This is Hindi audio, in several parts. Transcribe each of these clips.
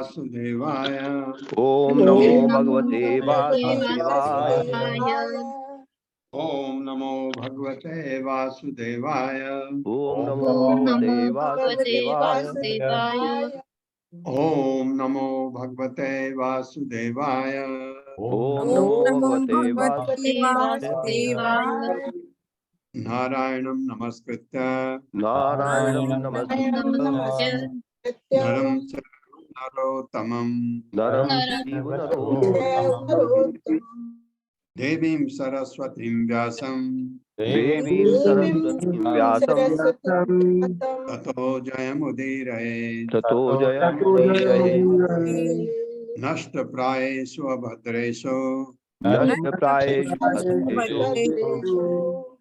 वासुदेवाय। ओम नमो भगवते वासुदेवाय। ओम नमो भगवते वासुदेवाय। ओम नमो भगवते वासुदेवाय। ओम नमो भगवते वासुदेवाय। ओम नमो भगवते वासुदेवाय। नारायणं नमस्कृत्य नारायणं नमस्कृत्य नरं चैव नरोत्तमं देवीं सरस्वतीं व्यासं ततो जयमुदीरये नष्टप्रायेषु अभद्रेषु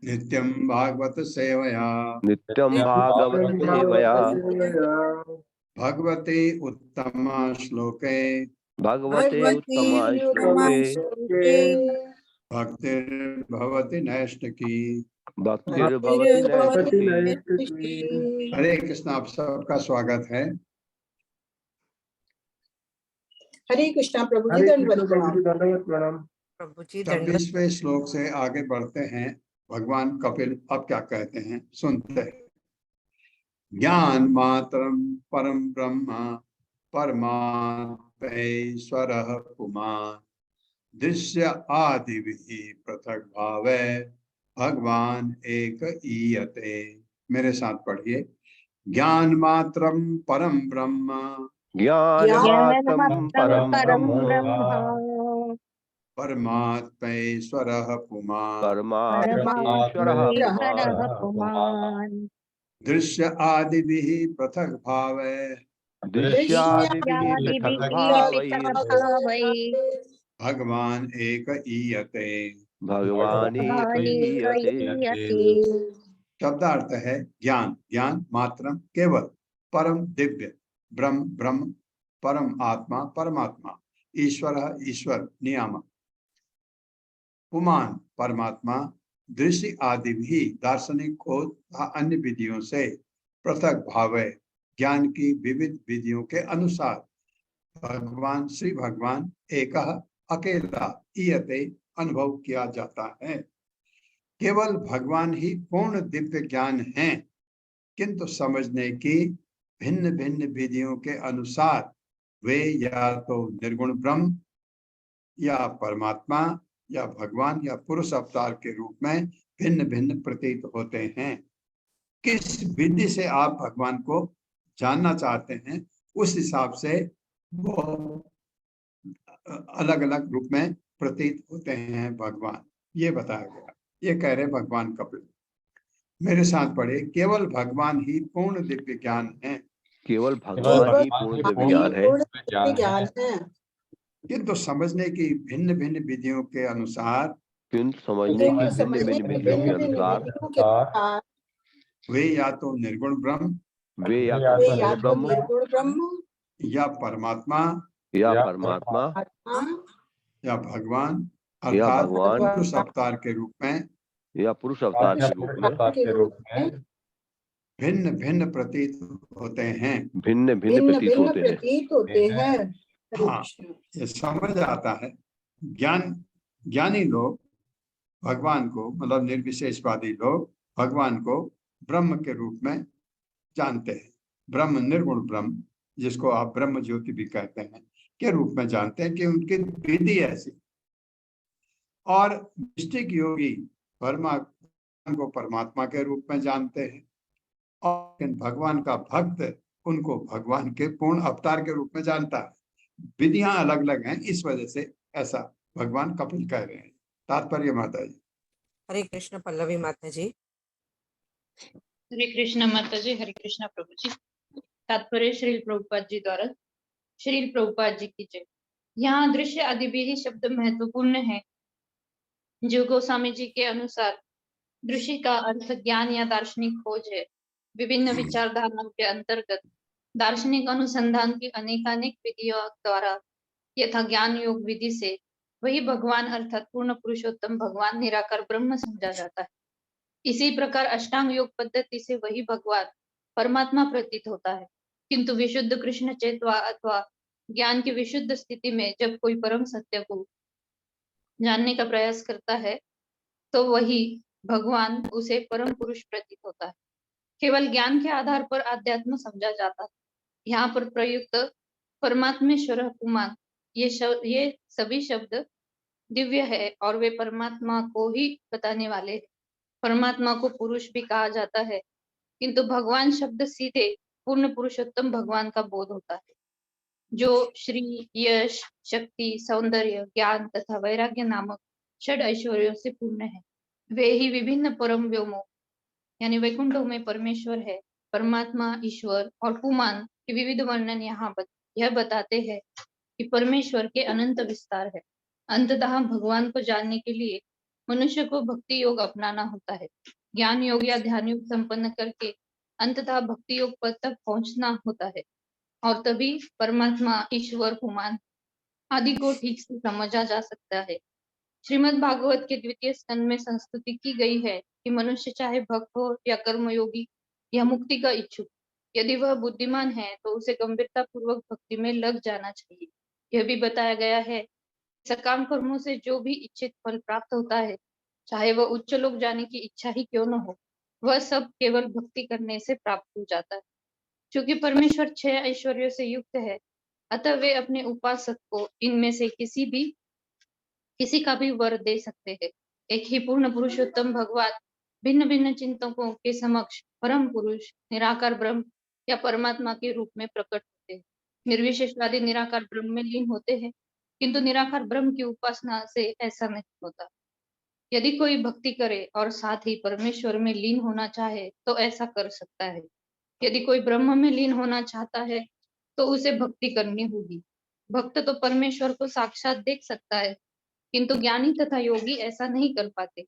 नित्यं भागवत सेवया भगवते उत्तम श्लोके भक्तिर्भवति नैष्ठिकी। हरे कृष्ण। आप सबका स्वागत है। हरे कृष्णा प्रभु जी, दंडवत प्रणाम। प्रभु जी दंडवत। 26वें श्लोक से आगे बढ़ते हैं। भगवान कपिल अब क्या कहते हैं सुनते हैं। ज्ञान मात्रम परम ब्रह्म परमात्मैश्वरः पुमान् दृश्य आदि पृथक भावे भगवान एक ईयते। मेरे साथ पढ़िए। ज्ञान मात्रम परम ब्रह्म ज्ञानमात्रं परं ब्रह्म परमात्मैश्वरः पुमान् परमात्मेश्वरः पुमान् दृश्य आदि पृथक भावे दृश्यादिभिः पृथक् भावैः भगवान एक ईयते। भगवानेकईयते। शब्दार्थ है ज्ञान, ज्ञान मात्रम केवल, परम दिव्य, ब्रह्म ब्रह्म, परम आत्मा परमात्मा, ईश्वर ईश्वर नियामक, पुमान परमात्मा, दृश्य आदि भी दार्शनिक खोज तथा अन्य विधियों से पृथक भावे ज्ञान की विविध विधियों के अनुसार भगवान श्री भगवान एक अकेला ईयते अनुभव किया जाता है। केवल भगवान ही पूर्ण दिव्य ज्ञान है, किंतु समझने की भिन्न भिन्न विधियों के अनुसार वे या तो निर्गुण ब्रह्म या परमात्मा या भगवान या पुरुष अवतार के रूप में भिन्न भिन्न प्रतीत होते हैं। किस विधि से आप भगवान को जानना चाहते हैं उस हिसाब से वो अलग अलग रूप में प्रतीत होते हैं भगवान, ये बताया गया। ये कह रहे भगवान कपिल। मेरे साथ पढ़े। केवल भगवान ही पूर्ण दिव्य ज्ञान है। केवल भगवान ही पूर्ण दिव्य ज्ञान है, किंतु समझने की भिन्न भिन्न विधियों के अनुसार किंतु समझने की भिन्न भिन्न विधियों के अनुसार वे या तो निर्गुण ब्रह्म वे या तो निर्गुण ब्रह्म या परमात्मा या परमात्मा या भगवान या अर्थात भगवान पुरुष अवतार के रूप में या पुरुष अवतार के रूप में भिन्न भिन्न प्रतीत होते हैं। भिन्न भिन्न प्रतीत होते हैं। हाँ, ये समझ आता है। ज्ञानी लोग भगवान को, मतलब निर्विशेषवादी लोग भगवान को ब्रह्म के रूप में जानते हैं। ब्रह्म, निर्गुण ब्रह्म, जिसको आप ब्रह्म ज्योति भी कहते हैं, के रूप में जानते हैं कि उनकी विधि ऐसी। और निष्ठिक योगी परमात्मा को परमात्मा के रूप में जानते हैं, और भगवान का भक्त उनको भगवान के पूर्ण अवतार के रूप में जानता है। विधियां अलग अलग हैं, इस वजह से ऐसा भगवान कपिल कह रहे हैं। तात्पर्य माता जी। हरे कृष्ण पल्लवी माता जी। हरे कृष्ण माता जी। हरे कृष्ण प्रभु जी। तात्पर्य श्रील प्रभुपाद जी द्वारा। श्रील प्रभुपाद जी की जय। यहाँ दृश्य आदि भी शब्द महत्वपूर्ण है। जो गोस्वामी जी के अनुसार दृश्य का अर्थ ज्ञान या दार्शनिक खोज है। विभिन्न विचारधाराओं के अंतर्गत दार्शनिक अनुसंधान की अनेकानेक विधियों द्वारा यथा ज्ञान योग विधि से वही भगवान अर्थात पूर्ण पुरुषोत्तम भगवान निराकार ब्रह्म समझा जाता है। इसी प्रकार अष्टांग योग पद्धति से वही भगवान परमात्मा प्रतीत होता है। किंतु विशुद्ध कृष्ण चेतवा अथवा ज्ञान की विशुद्ध स्थिति में जब कोई परम सत्य को जानने का प्रयास करता है तो वही भगवान उसे परम पुरुष प्रतीत होता है। केवल ज्ञान के आधार पर आध्यात्म समझा जाता है। यहाँ पर प्रयुक्त परमात्मेश्वर पुमान ये सभी शब्द दिव्य है और वे परमात्मा को ही बताने वाले हैं। परमात्मा को पुरुष भी कहा जाता है, किंतु भगवान शब्द सीधे पूर्ण पुरुषोत्तम भगवान का बोध होता है, जो श्री, यश, शक्ति, सौंदर्य, ज्ञान तथा वैराग्य नामक षड ऐश्वर्यों से पूर्ण है। वे ही विभिन्न परम व्योमों यानी वैकुंठों में परमेश्वर है। परमात्मा, ईश्वर और पुमान के विविध वर्णन यहाँ यह बताते हैं कि परमेश्वर के अनंत विस्तार है। अंततः भगवान को जानने के लिए मनुष्य को भक्ति योग अपनाना होता है। ज्ञान योग या ध्यान योग संपन्न करके अंततः भक्ति योग पद तक पहुंचना होता है, और तभी परमात्मा, ईश्वर, पुमान आदि को ठीक से समझा जा सकता है। श्रीमद् भागवत के द्वितीय स्कंद में संस्तुति की गई है कि मनुष्य चाहे भक्त हो या कर्मयोगी या मुक्ति का इच्छुक, यदि वह बुद्धिमान है तो उसे गंभीरता पूर्वक भक्ति में लग जाना चाहिए। यह भी बताया गया है सकाम कर्मों से जो भी इच्छित फल प्राप्त होता है, चाहे वह उच्च लोक जाने की इच्छा ही क्यों न हो, वह सब केवल भक्ति करने से प्राप्त हो जाता है। क्योंकि परमेश्वर 6 ऐश्वर्यों से युक्त है, अतः वे अपने उपासक को इनमें से किसी का भी वर दे सकते हैं। एक ही पूर्ण पुरुषोत्तम भगवान भिन्न भिन्न चिंतकों के समक्ष परम पुरुष, निराकार ब्रह्म या परमात्मा के रूप में प्रकट होते हैं। निर्विशेषवादी निराकार ब्रह्म में लीन होते हैं, किंतु निराकार ब्रह्म की उपासना से ऐसा नहीं होता। यदि कोई भक्ति करे और साथ ही परमेश्वर में लीन होना चाहे तो ऐसा कर सकता है। यदि कोई ब्रह्म में लीन होना चाहता है तो उसे भक्ति करनी होगी। भक्त तो परमेश्वर को साक्षात देख सकता है, किंतु ज्ञानी तथा योगी ऐसा नहीं कर पाते।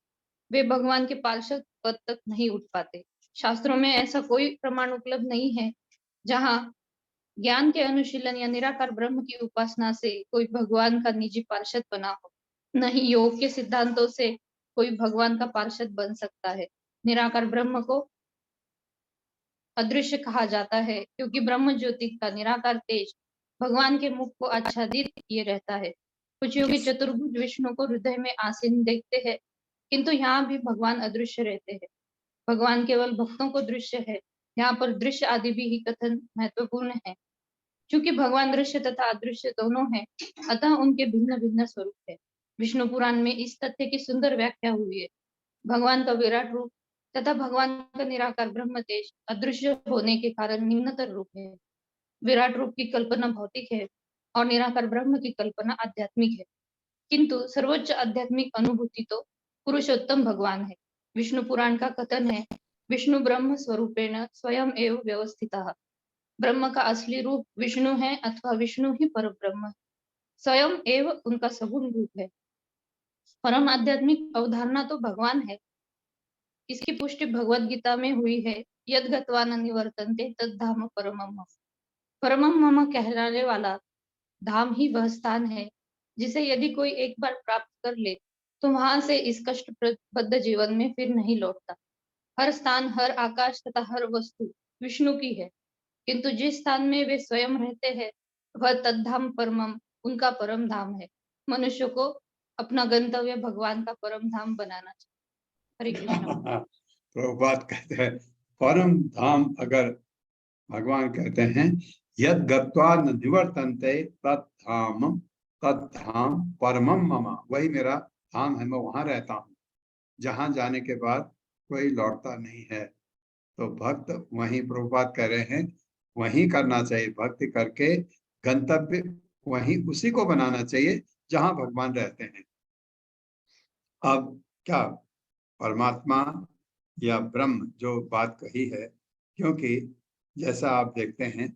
वे भगवान के पार्षद पद तक नहीं उठ पाते। शास्त्रों में ऐसा कोई प्रमाण उपलब्ध नहीं है जहाँ ज्ञान के अनुशीलन या निराकार ब्रह्म की उपासना से कोई भगवान का निजी पार्षद बना हो। नहीं योग के सिद्धांतों से कोई भगवान का पार्षद बन सकता है। निराकार ब्रह्म को अदृश्य कहा जाता है, क्योंकि ब्रह्म ज्योति का निराकार तेज भगवान के मुख को आच्छादित किए रहता है। कुछ योगी चतुर्भुज विष्णु को हृदय में आसीन देखते हैं, किंतु यहाँ भी भगवान अदृश्य रहते हैं। भगवान केवल भक्तों को दृश्य है। यहाँ पर दृश्य आदि भी ही कथन महत्वपूर्ण है। क्योंकि भगवान दृश्य तथा अदृश्य दोनों हैं, अतः उनके भिन्न भिन्न स्वरूप है। विष्णु पुराण में इस तथ्य की सुंदर व्याख्या हुई है। भगवान का विराट रूप तथा भगवान का निराकार ब्रह्म तेज अदृश्य होने के कारण निम्नतर रूप है। विराट रूप की कल्पना भौतिक है और निराकार ब्रह्म की कल्पना आध्यात्मिक है, किंतु सर्वोच्च आध्यात्मिक अनुभूति तो पुरुषोत्तम भगवान है। विष्णु पुराण का कथन है, विष्णु ब्रह्म स्वरूपेण स्वयं एव व्यवस्थितः। ब्रह्म का असली रूप विष्णु है अथवा विष्णु ही पर ब्रह्म है। स्वयं एव उनका सगुण रूप है। परम आध्यात्मिक अवधारणा तो भगवान है। इसकी पुष्टि भगवत गीता में हुई है, यद गत्वा न निवर्तन्ते तद धाम परमम मम। परमम मम कहलाने वाला धाम ही वह स्थान है जिसे यदि कोई एक बार प्राप्त कर ले तो वहां से इस कष्टप्रद जीवन में फिर नहीं लौटता। हर स्थान, हर आकाश तथा हर वस्तु विष्णु की है, किंतु जिस स्थान में वे स्वयं रहते हैं वह तद्धाम परमम, उनका परम धाम है। मनुष्य को अपना गंतव्य भगवान का परम धाम बनाना चाहिए। हरे कृष्ण। प्रभुपाद कहते हैं परम धाम अगर भगवान कहते हैं यद गत्वा न निवर्तन्ते तद्धाम परमम मम, वही मेरा धाम है, मैं वहां रहता हूँ जहां जाने के बाद कोई लौटता नहीं है। तो भक्त वहीं, प्रभुपाद कह रहे हैं वहीं करना चाहिए। भक्ति करके गंतव्य वहीं उसी को बनाना चाहिए जहां भगवान रहते हैं। अब क्या परमात्मा या ब्रह्म जो बात कही है, क्योंकि जैसा आप देखते हैं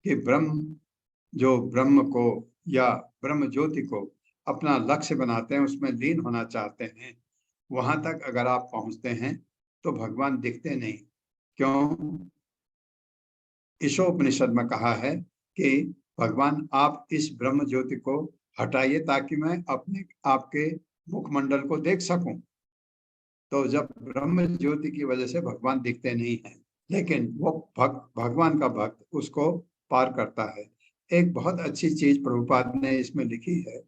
कि ब्रह्म को या ब्रह्म ज्योति को अपना लक्ष्य बनाते हैं, उसमें लीन होना चाहते हैं, वहां तक अगर आप पहुंचते हैं तो भगवान दिखते नहीं। क्यों? ईशोपनिषद में कहा है कि भगवान आप इस ब्रह्म ज्योति को हटाइए ताकि मैं अपने आपके मुखमंडल को देख सकूं। तो जब ब्रह्म ज्योति की वजह से भगवान दिखते नहीं हैं, लेकिन वो भगवान का भक्त उसको पार करता है। एक बहुत अच्छी चीज प्रभुपाद ने इसमें लिखी है,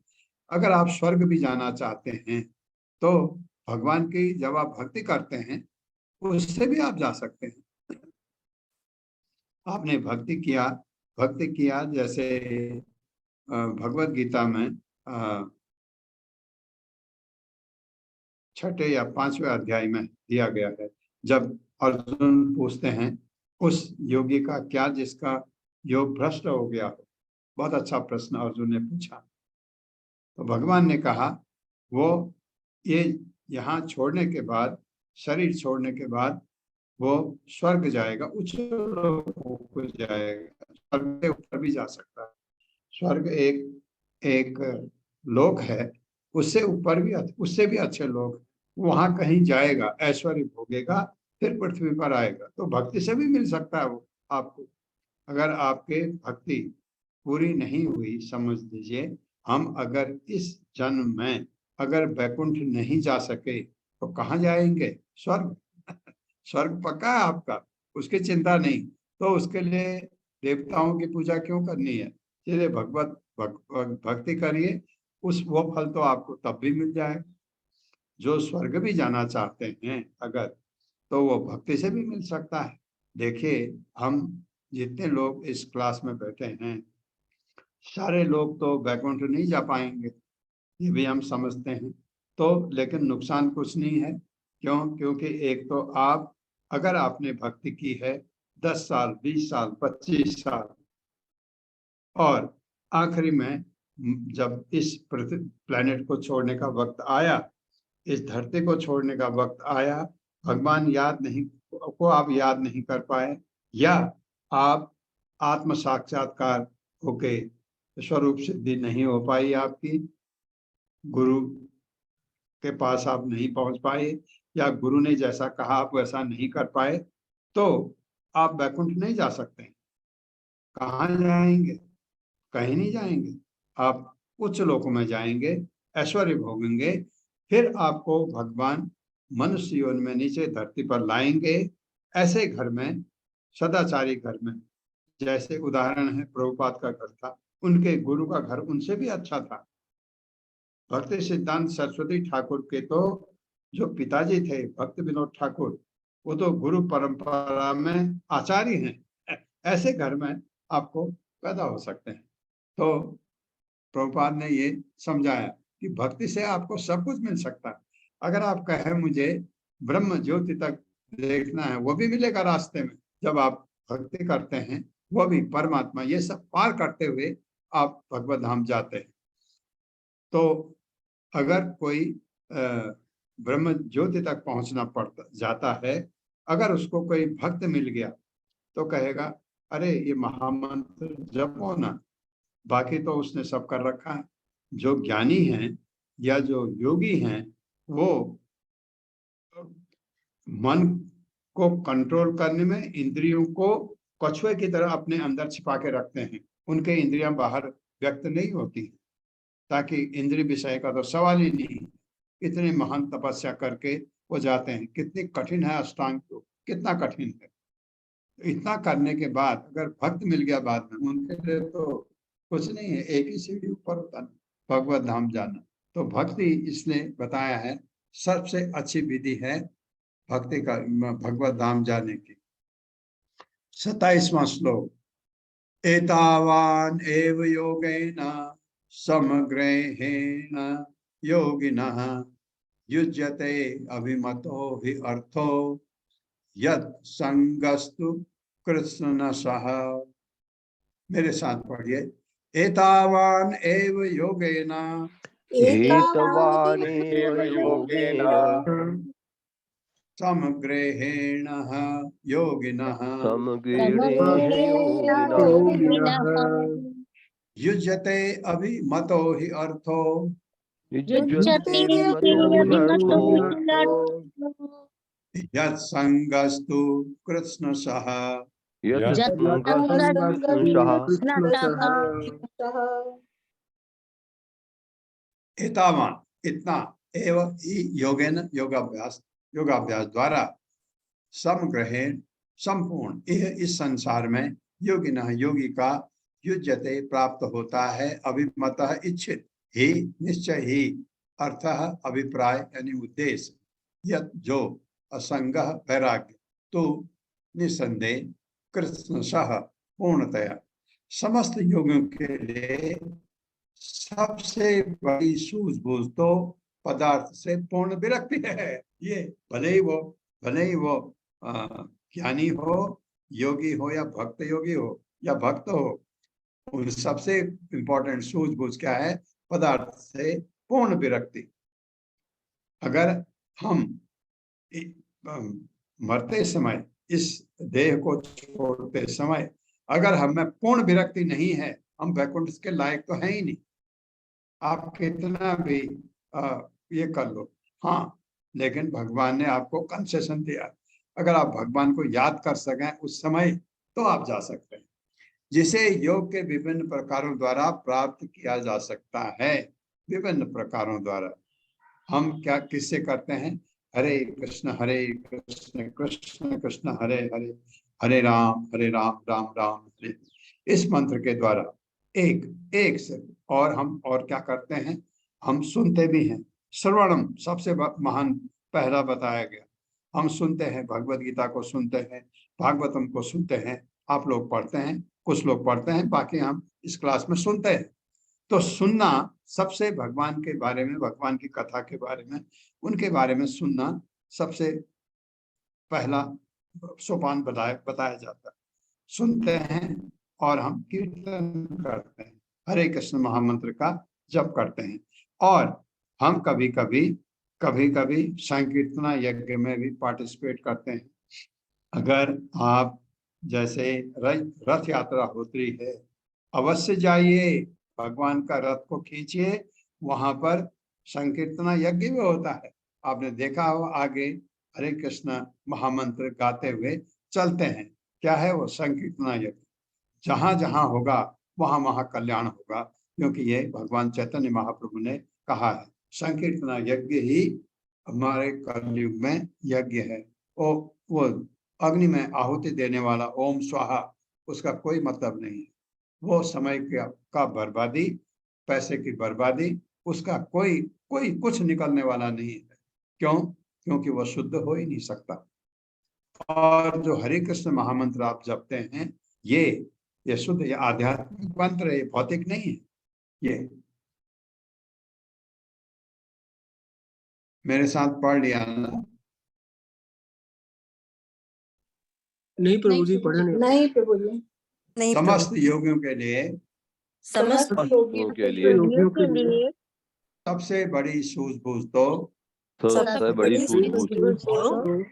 अगर आप स्वर्ग भी जाना चाहते हैं तो भगवान की जब आप भक्ति करते हैं उससे भी आप जा सकते हैं। आपने भक्ति किया जैसे भगवत गीता में 6 या 5वें अध्याय में दिया गया है। जब अर्जुन पूछते हैं उस योगी का क्या जिसका योग भ्रष्ट हो गया हो, बहुत अच्छा प्रश्न अर्जुन ने पूछा। तो भगवान ने कहा वो ये यहाँ छोड़ने के बाद, शरीर छोड़ने के बाद वो स्वर्ग जाएगा, उच्च लोकों को जाएगा, स्वर्ग के ऊपर भी जा सकता है। स्वर्ग एक लोक है, उससे ऊपर भी, उससे भी अच्छे लोग, वहां कहीं जाएगा, ऐश्वर्य भोगेगा, फिर पृथ्वी पर आएगा। तो भक्ति से भी मिल सकता है वो आपको। अगर आपके भक्ति पूरी नहीं हुई, समझ लीजिए हम अगर इस जन्म में अगर वैकुंठ नहीं जा सके तो कहाँ जाएंगे? स्वर्ग। स्वर्ग पक्का है आपका, उसकी चिंता नहीं। तो उसके लिए देवताओं की पूजा क्यों करनी है? सीधे भक्ति करिए वो फल तो आपको तब भी मिल जाएगा। जो स्वर्ग भी जाना चाहते हैं अगर, तो वो भक्ति से भी मिल सकता है। देखिए, हम जितने लोग इस क्लास में बैठे हैं, सारे लोग तो वैकुंठ नहीं जा पाएंगे, ये भी हम समझते हैं। तो लेकिन नुकसान कुछ नहीं है। क्यों? क्योंकि एक तो आप, अगर आपने भक्ति की है 10 साल, 20 साल, 25 साल, और आखिरी में जब इस प्लेनेट को छोड़ने का वक्त आया, इस धरती को छोड़ने का वक्त आया, भगवान आप याद नहीं कर पाए, या आप आत्म साक्षात्कार होके स्वरूप सिद्धि नहीं हो पाई आपकी, गुरु के पास आप नहीं पहुंच पाए, या गुरु ने जैसा कहा आप वैसा नहीं कर पाए, तो आप वैकुंठ नहीं जा सकते। कहाँ जाएंगे? कहीं नहीं जाएंगे। आप उच्च लोकों में जाएंगे, ऐश्वर्य भोगेंगे, फिर आपको भगवान मनुष्य जीवन में नीचे धरती पर लाएंगे, ऐसे घर में, सदाचारी घर में। जैसे उदाहरण है, प्रभुपाद का घर था, उनके गुरु का घर उनसे भी अच्छा था। भक्ति सिद्धांत सरस्वती ठाकुर के तो जो पिताजी थे भक्त विनोद ठाकुर, वो तो गुरु परंपरा में आचार्य हैं। ऐसे घर में आपको पैदा हो सकते हैं। तो प्रभुपाद ने ये समझाया कि भक्ति से आपको सब कुछ मिल सकता है। अगर आप कहें मुझे ब्रह्म ज्योति तक देखना है, वो भी मिलेगा रास्ते में। जब आप भक्ति करते हैं, वो भी परमात्मा, ये सब पार करते हुए आप भगवत धाम जाते हैं। तो अगर कोई ब्रह्म ज्योति तक पहुंचना पड़ता जाता है, अगर उसको कोई भक्त मिल गया तो कहेगा, अरे ये महामंत्र जपो ना, बाकी तो उसने सब कर रखा है। जो ज्ञानी हैं या जो योगी हैं, वो मन को कंट्रोल करने में इंद्रियों को कछुए की तरह अपने अंदर छिपा के रखते हैं। उनके इंद्रियां बाहर व्यक्त नहीं होती, ताकि इंद्रिय विषय का तो सवाल ही नहीं। इतनी महान तपस्या करके वो जाते हैं। कितनी कठिन है अष्टांग योग, कितना कठिन है। इतना करने के बाद अगर भक्त मिल गया बाद में, उनके लिए तो कुछ नहीं है, एक ही सीढ़ी ऊपर होता, भगवत धाम जाना। तो भक्ति इसने बताया है सबसे अच्छी विधि है भक्ति का, भगवत धाम जाने की। 27वां श्लोक, एतावान एव योगेन समग्रहेण योगिनः युज्यते अभिमतो हि अर्थो यत् संगस्तु कृष्णशः। मेरे साथ पढ़िए, एतावान एव योगेन एतावानेव योगेन समग्रहेण योगिनः युज्यते अभिमतो हि अर्थो यत् संगस्तु कृष्णशः। एतावान, इतना, एव ही योगेन, योगाभ्यास द्वारा, समग्रहेण, संपूर्ण, इस संसार में, योगिनः, योगी का, युज्यते, प्राप्त होता है, अभिमतः, इच्छित, ही, निश्चय ही, अर्थः, अभिप्राय यानी उद्देश्य, यत्, जो, असंगः, वैराग्य, तो निसंदेह, कृष्णशः, पूर्णतया। समस्त योगियों के लिए सबसे बड़ी सूझबूझ तो पदार्थ से पूर्ण विरक्ति है। ये भले ही वो ज्ञानी हो, योगी हो, या भक्त योगी हो, या भक्त हो, उन सबसे इंपॉर्टेंट सूझबूझ क्या है? पदार्थ से पूर्ण विरक्ति। अगर हम मरते समय, इस देह को छोड़ते समय, अगर हमें पूर्ण विरक्ति नहीं है, हम वैकुंठ के लायक तो हैं ही नहीं। आप कितना भी ये कर लो, हाँ, लेकिन भगवान ने आपको कंसेशन दिया। अगर आप भगवान को याद कर सकें उस समय, तो आप जा सकते हैं, जिसे योग के विभिन्न प्रकारों द्वारा प्राप्त किया जा सकता है। विभिन्न प्रकारों द्वारा हम क्या किससे करते हैं? हरे कृष्ण कृष्ण कृष्ण हरे हरे, हरे राम राम राम हरे। इस मंत्र के द्वारा एक से, और हम और क्या करते हैं? हम सुनते भी हैं। श्रवणम सबसे महान पहला बताया गया। हम सुनते हैं, भगवत गीता को सुनते हैं, भागवतम को सुनते हैं। आप लोग पढ़ते हैं, कुछ लोग पढ़ते हैं, बाकी हम इस क्लास में सुनते हैं। तो सुनना सबसे भगवान के बारे में, भगवान की कथा के बारे में, उनके बारे में सुनना सबसे पहला सोपान बताया जाता है। सुनते हैं और हम कीर्तन करते हैं, हरे कृष्ण महामंत्र का जप करते हैं। और हम कभी कभी संकीर्तना यज्ञ में भी पार्टिसिपेट करते हैं। अगर आप जैसे रथ यात्रा होती है, अवश्य जाइए, भगवान का रथ को खींचिए, वहां पर संकीर्तना यज्ञ भी होता है। आपने देखा हो, आगे हरे कृष्ण महामंत्र गाते हुए चलते हैं। क्या है वो? संकीर्तना यज्ञ। जहां जहां होगा वहां वहां कल्याण होगा, क्योंकि ये भगवान चैतन्य महाप्रभु ने कहा है, संकीर्तना यज्ञ ही हमारे कलयुग में यज्ञ है। वो अग्नि में आहुति देने वाला ओम स्वाहा, उसका कोई मतलब नहीं है। वो समय का बर्बादी, पैसे की बर्बादी, उसका कोई कुछ निकलने वाला नहीं है। क्यों? क्योंकि वो शुद्ध हो ही नहीं सकता। और जो हरे कृष्ण महामंत्र आप जपते हैं, ये शुद्ध, ये आध्यात्मिक मंत्र है, ये भौतिक नहीं है। ये मेरे साथ पढ़ लिया ना? नहीं प्रभु जी, पढ़े नहीं प्रभु जी। नहीं समस्त योगियों के लिए, समस्त योगियों के लिए सबसे बड़ी सूझबूझ तो सबसे बड़ी सूझबूझ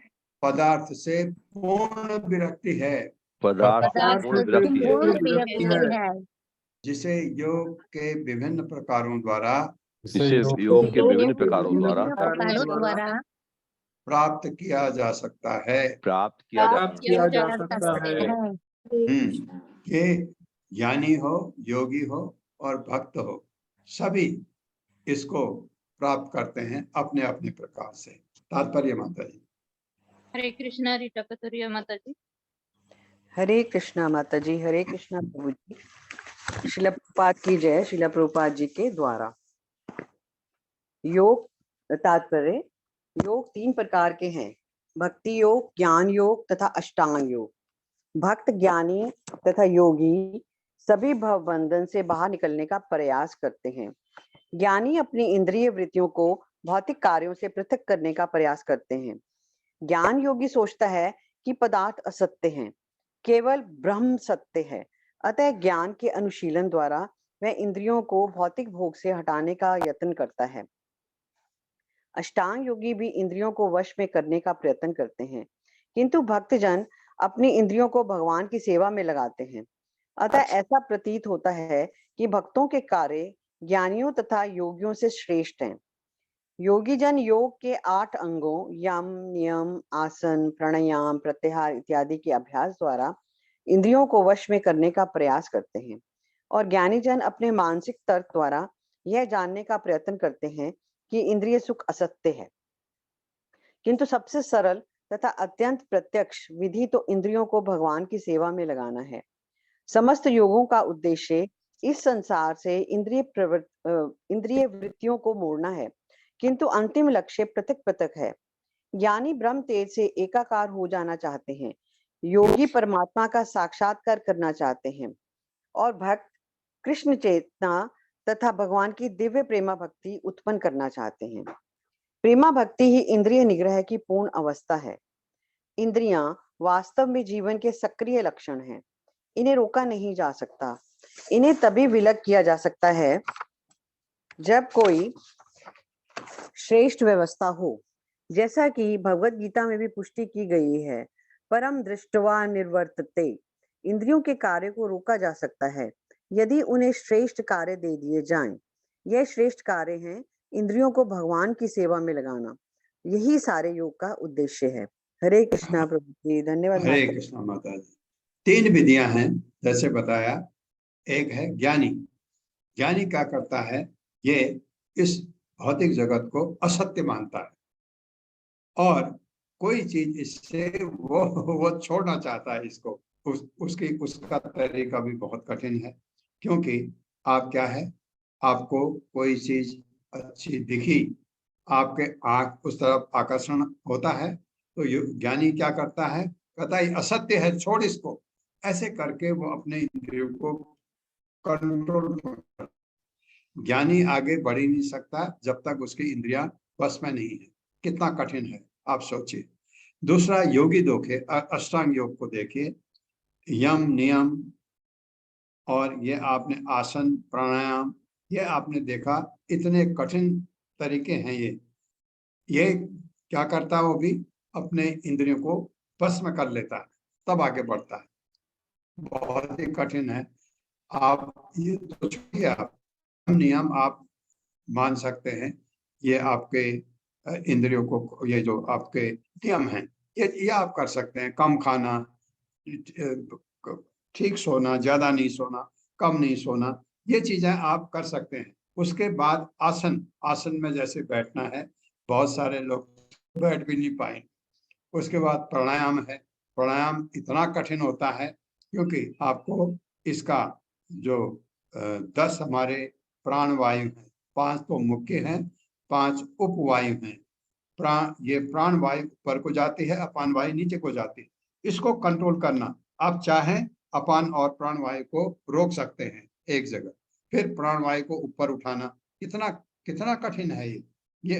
पदार्थ से पूर्ण विरक्ति है, पदार्थ से पूर्ण विरक्ति है, जिसे योग के विभिन्न प्रकारों द्वारा जिसे योग के विभिन्न प्रकारों द्वारा प्राप्त किया जा सकता है। प्राप्त किया जा सकता है। ये ज्ञानी हो, योगी हो और भक्त हो, सभी इसको प्राप्त करते हैं अपने अपने प्रकार से। तात्पर्य माता जी। हरे कृष्णा रीटा कतरिया माता जी। हरे कृष्णा माता जी, हरे कृष्णा प्रभु जी। श्रील प्रभुपाद की जय। श्रील प्रभुपाद जी के द्वारा योग तात्पर्य। योग 3 प्रकार के हैं: भक्ति योग, ज्ञान योग तथा अष्टांग योग। भक्त, ज्ञानी तथा योगी सभी भव बंधन से बाहर निकलने का प्रयास करते हैं। ज्ञानी अपनी इंद्रिय वृत्तियों को भौतिक कार्यों से पृथक करने का प्रयास करते हैं। ज्ञान योगी सोचता है कि पदार्थ असत्य हैं, केवल ब्रह्म सत्य है। अतः ज्ञान के अनुशीलन द्वारा वह इंद्रियों को भौतिक भोग से हटाने का यत्न करता है। अष्टांग योगी भी इंद्रियों को वश में करने का प्रयत्न करते हैं, किंतु भक्तजन अपनी इंद्रियों को भगवान की सेवा में लगाते हैं। अतः ऐसा प्रतीत होता है कि भक्तों के कार्य ज्ञानियों तथा योगियों से श्रेष्ठ हैं। योगी जन योग के 8 अंगों यम, नियम, आसन, प्राणायाम, प्रत्याहार इत्यादि के अभ्यास द्वारा इंद्रियों को वश में करने का प्रयास करते हैं, और ज्ञानी जन अपने मानसिक तर्क द्वारा यह जानने का प्रयत्न करते हैं कि इंद्रिय सुख असत्य है। किंतु सबसे सरल तथा अत्यंत प्रत्यक्ष विधि तो इंद्रियों को भगवान की सेवा में लगाना है। समस्त योगों का उद्देश्य इस संसार से इंद्रिय वृत्तियों को मोड़ना है, किंतु अंतिम लक्ष्य पृथक पृथक है। ज्ञानी ब्रह्म तेज से एकाकार हो जाना चाहते हैं, योगी परमात्मा का साक्षात्कार करना चाहते हैं, और भक्त कृष्ण चेतना तथा भगवान की दिव्य प्रेमा भक्ति उत्पन्न करना चाहते हैं। प्रेमा भक्ति ही इंद्रिय निग्रह की पूर्ण अवस्था है। इंद्रियां वास्तव में जीवन के सक्रिय लक्षण हैं। इन्हें रोका नहीं जा सकता। इन्हें तभी विलग किया जा सकता है जब कोई श्रेष्ठ व्यवस्था हो, जैसा कि भगवत गीता में भी पुष्टि की गई है। परम दृष्टवा निर्वर्तते। इंद्रियों के कार्य को रोका जा सकता है यदि उन्हें श्रेष्ठ कार्य दे दिए जाएं। यह श्रेष्ठ कार्य हैं इंद्रियों को भगवान की सेवा में लगाना। यही सारे योग का उद्देश्य है। हरे कृष्णा प्रभु जी। धन्यवाद। हरे कृष्णा माता जी। 3 विधियां हैं जैसे बताया। एक है ज्ञानी। ज्ञानी क्या करता है? ये इस भौतिक जगत को असत्य मानता है और कोई चीज इससे वो छोड़ना चाहता है इसको। उसका तरीका भी बहुत कठिन है, क्योंकि आप क्या है, आपको कोई चीज अच्छी दिखी, आपके आंख उस तरफ आकर्षण होता है, तो ज्ञानी क्या करता है, कहता है असत्य है, छोड़ इसको। ऐसे करके वो अपने इंद्रियों को कंट्रोल। ज्ञानी आगे बढ़ ही नहीं सकता जब तक उसकी इंद्रियां बस में नहीं है। कितना कठिन है आप सोचिए। दूसरा योगी देखे, अष्टांग योग को देखिए, यम नियम और ये आपने आसन प्राणायाम, ये आपने देखा इतने कठिन तरीके हैं। ये क्या करता है, वो भी अपने इंद्रियों को बस में कर लेता है, तब आगे बढ़ता है। बहुत ही कठिन है। आप ये तो छोड़िए, आप नियम आप मान सकते हैं, ये आपके इंद्रियों को, ये जो आपके नियम हैं, ये आप कर सकते हैं। कम खाना, ठीक सोना, ज्यादा नहीं सोना, कम नहीं सोना, ये चीजें आप कर सकते हैं। उसके बाद आसन, आसन में जैसे बैठना है, बहुत सारे लोग बैठ भी नहीं पाए। उसके बाद प्राणायाम है। प्राणायाम इतना कठिन होता है क्योंकि आपको इसका जो 10 हमारे प्राण वायु हैं, 5 तो मुख्य हैं, 5 उपवायु हैं। ये प्राण वायु ऊपर को जाती है, अपान वायु नीचे को जाती है। इसको कंट्रोल करना, आप चाहें अपान और प्राण वायु को रोक सकते हैं एक जगह, फिर प्राण वायु को ऊपर उठाना। कितना कठिन है ये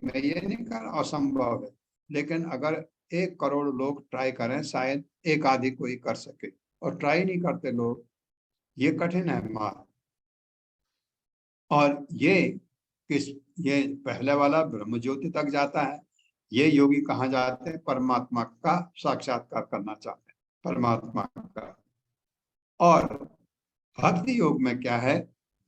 मैं ये नहीं कर रहा असंभव है, लेकिन अगर 1 करोड़ लोग ट्राई करें, शायद एक आधी कोई कर सके, और ट्राई नहीं करते लोग। ये कठिन है मार। और ये पहले वाला ब्रह्म ज्योति तक जाता है। ये योगी कहाँ जाते हैं, परमात्मा का साक्षात्कार करना चाहते हैं, परमात्मा का। और भक्ति योग में क्या है,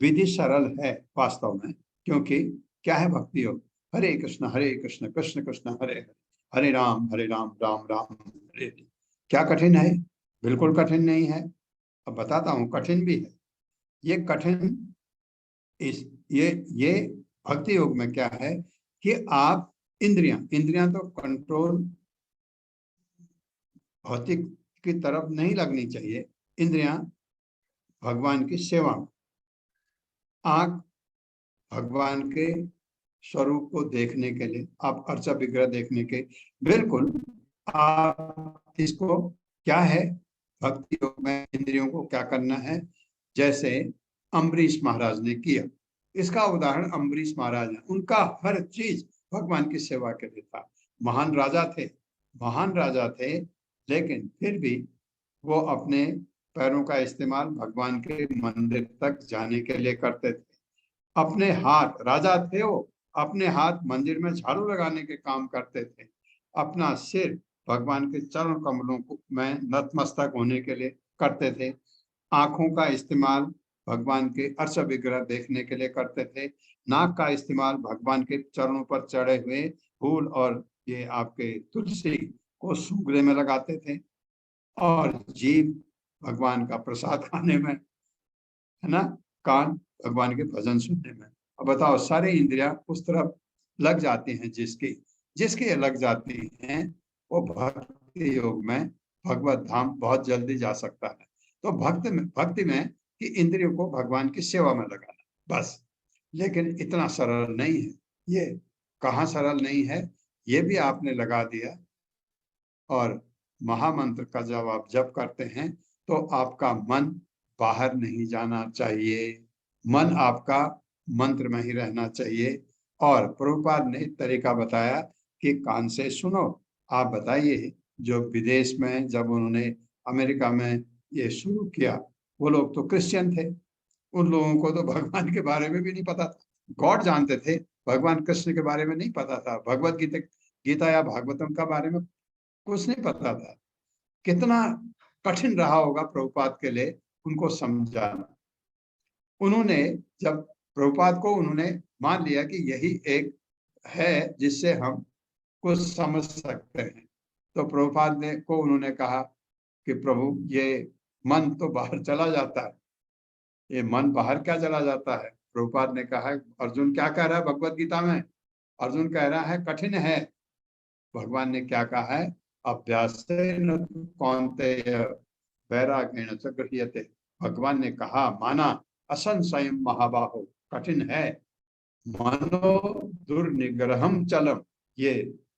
विधि सरल है वास्तव में, क्योंकि क्या है भक्ति योग, हरे कृष्ण कृष्ण कृष्ण हरे हरे, हरे राम राम राम हरे हरे। क्या कठिन है, बिल्कुल कठिन नहीं है। अब बताता हूँ, कठिन भी है। ये कठिन ये भक्ति योग में क्या है कि आप इंद्रियां तो कंट्रोल भौतिक की तरफ नहीं लगनी चाहिए। इंद्रियां भगवान की सेवा, आंख भगवान के स्वरूप को देखने के लिए, आप अर्चा विग्रह देखने के, बिल्कुल आप इसको क्या है भक्ति योग में इंद्रियों को क्या करना है, जैसे अम्बरीश महाराज ने किया। इसका उदाहरण अम्बरीश महाराज है, उनका हर चीज भगवान की सेवा के लिए था। महान राजा थे, लेकिन फिर भी वो अपने पैरों का इस्तेमाल भगवान के मंदिर तक जाने के लिए करते थे। अपने हाथ, राजा थे वो, अपने हाथ मंदिर में झाड़ू लगाने के काम करते थे। अपना सिर भगवान के चरण कमलों में नतमस्तक होने के लिए करते थे। आंखों का इस्तेमाल भगवान के अर्च विग्रह देखने के लिए करते थे। नाक का इस्तेमाल भगवान के चरणों पर चढ़े हुए फूल और ये आपके तुलसी को सूंघने में लगाते थे। और जीभ भगवान का प्रसाद खाने में, है ना, कान भगवान के भजन सुनने में। अब बताओ, सारे इंद्रियां उस तरफ लग जाती हैं, जिसके लग जाती हैं वो भक्ति योग में भगवत धाम बहुत जल्दी जा सकता है। तो भक्ति में कि इंद्रियों को भगवान की सेवा में लगाना, बस। लेकिन इतना सरल नहीं है ये। कहाँ सरल नहीं है, ये भी आपने लगा दिया। और महामंत्र का जब आप जप करते हैं तो आपका मन बाहर नहीं जाना चाहिए, मन आपका मंत्र में ही रहना चाहिए। और प्रभुपाद ने तरीका बताया कि कान से सुनो। आप बताइए, जो विदेश में जब उन्होंने अमेरिका में ये शुरू किया, वो लोग तो क्रिश्चियन थे, उन लोगों को तो भगवान के बारे में भी नहीं पता था। गॉड जानते थे, भगवान कृष्ण के बारे में नहीं पता था, भगवत गीता या भागवतम का बारे में कुछ नहीं पता था। कितना कठिन रहा होगा प्रभुपाद के लिए उनको समझाना। उन्होंने जब प्रभुपाद को उन्होंने मान लिया कि यही एक है जिससे हम कुछ समझ सकते हैं, तो प्रभुपाद ने को उन्होंने कहा कि प्रभु, ये मन तो बाहर चला जाता है, ये मन बाहर क्या चला जाता है। प्रभुपाद ने कहा, अर्जुन क्या कह रहा है भगवत गीता में, अर्जुन कह रहा है कठिन है। भगवान ने क्या कहा है, अभ्यासेन कौन्तेय वैराग्येण च गृह्यते। भगवान ने कहा, माना, असंशयम महाबाहो, कठिन है, मनो दुर्निग्रहम चलम, ये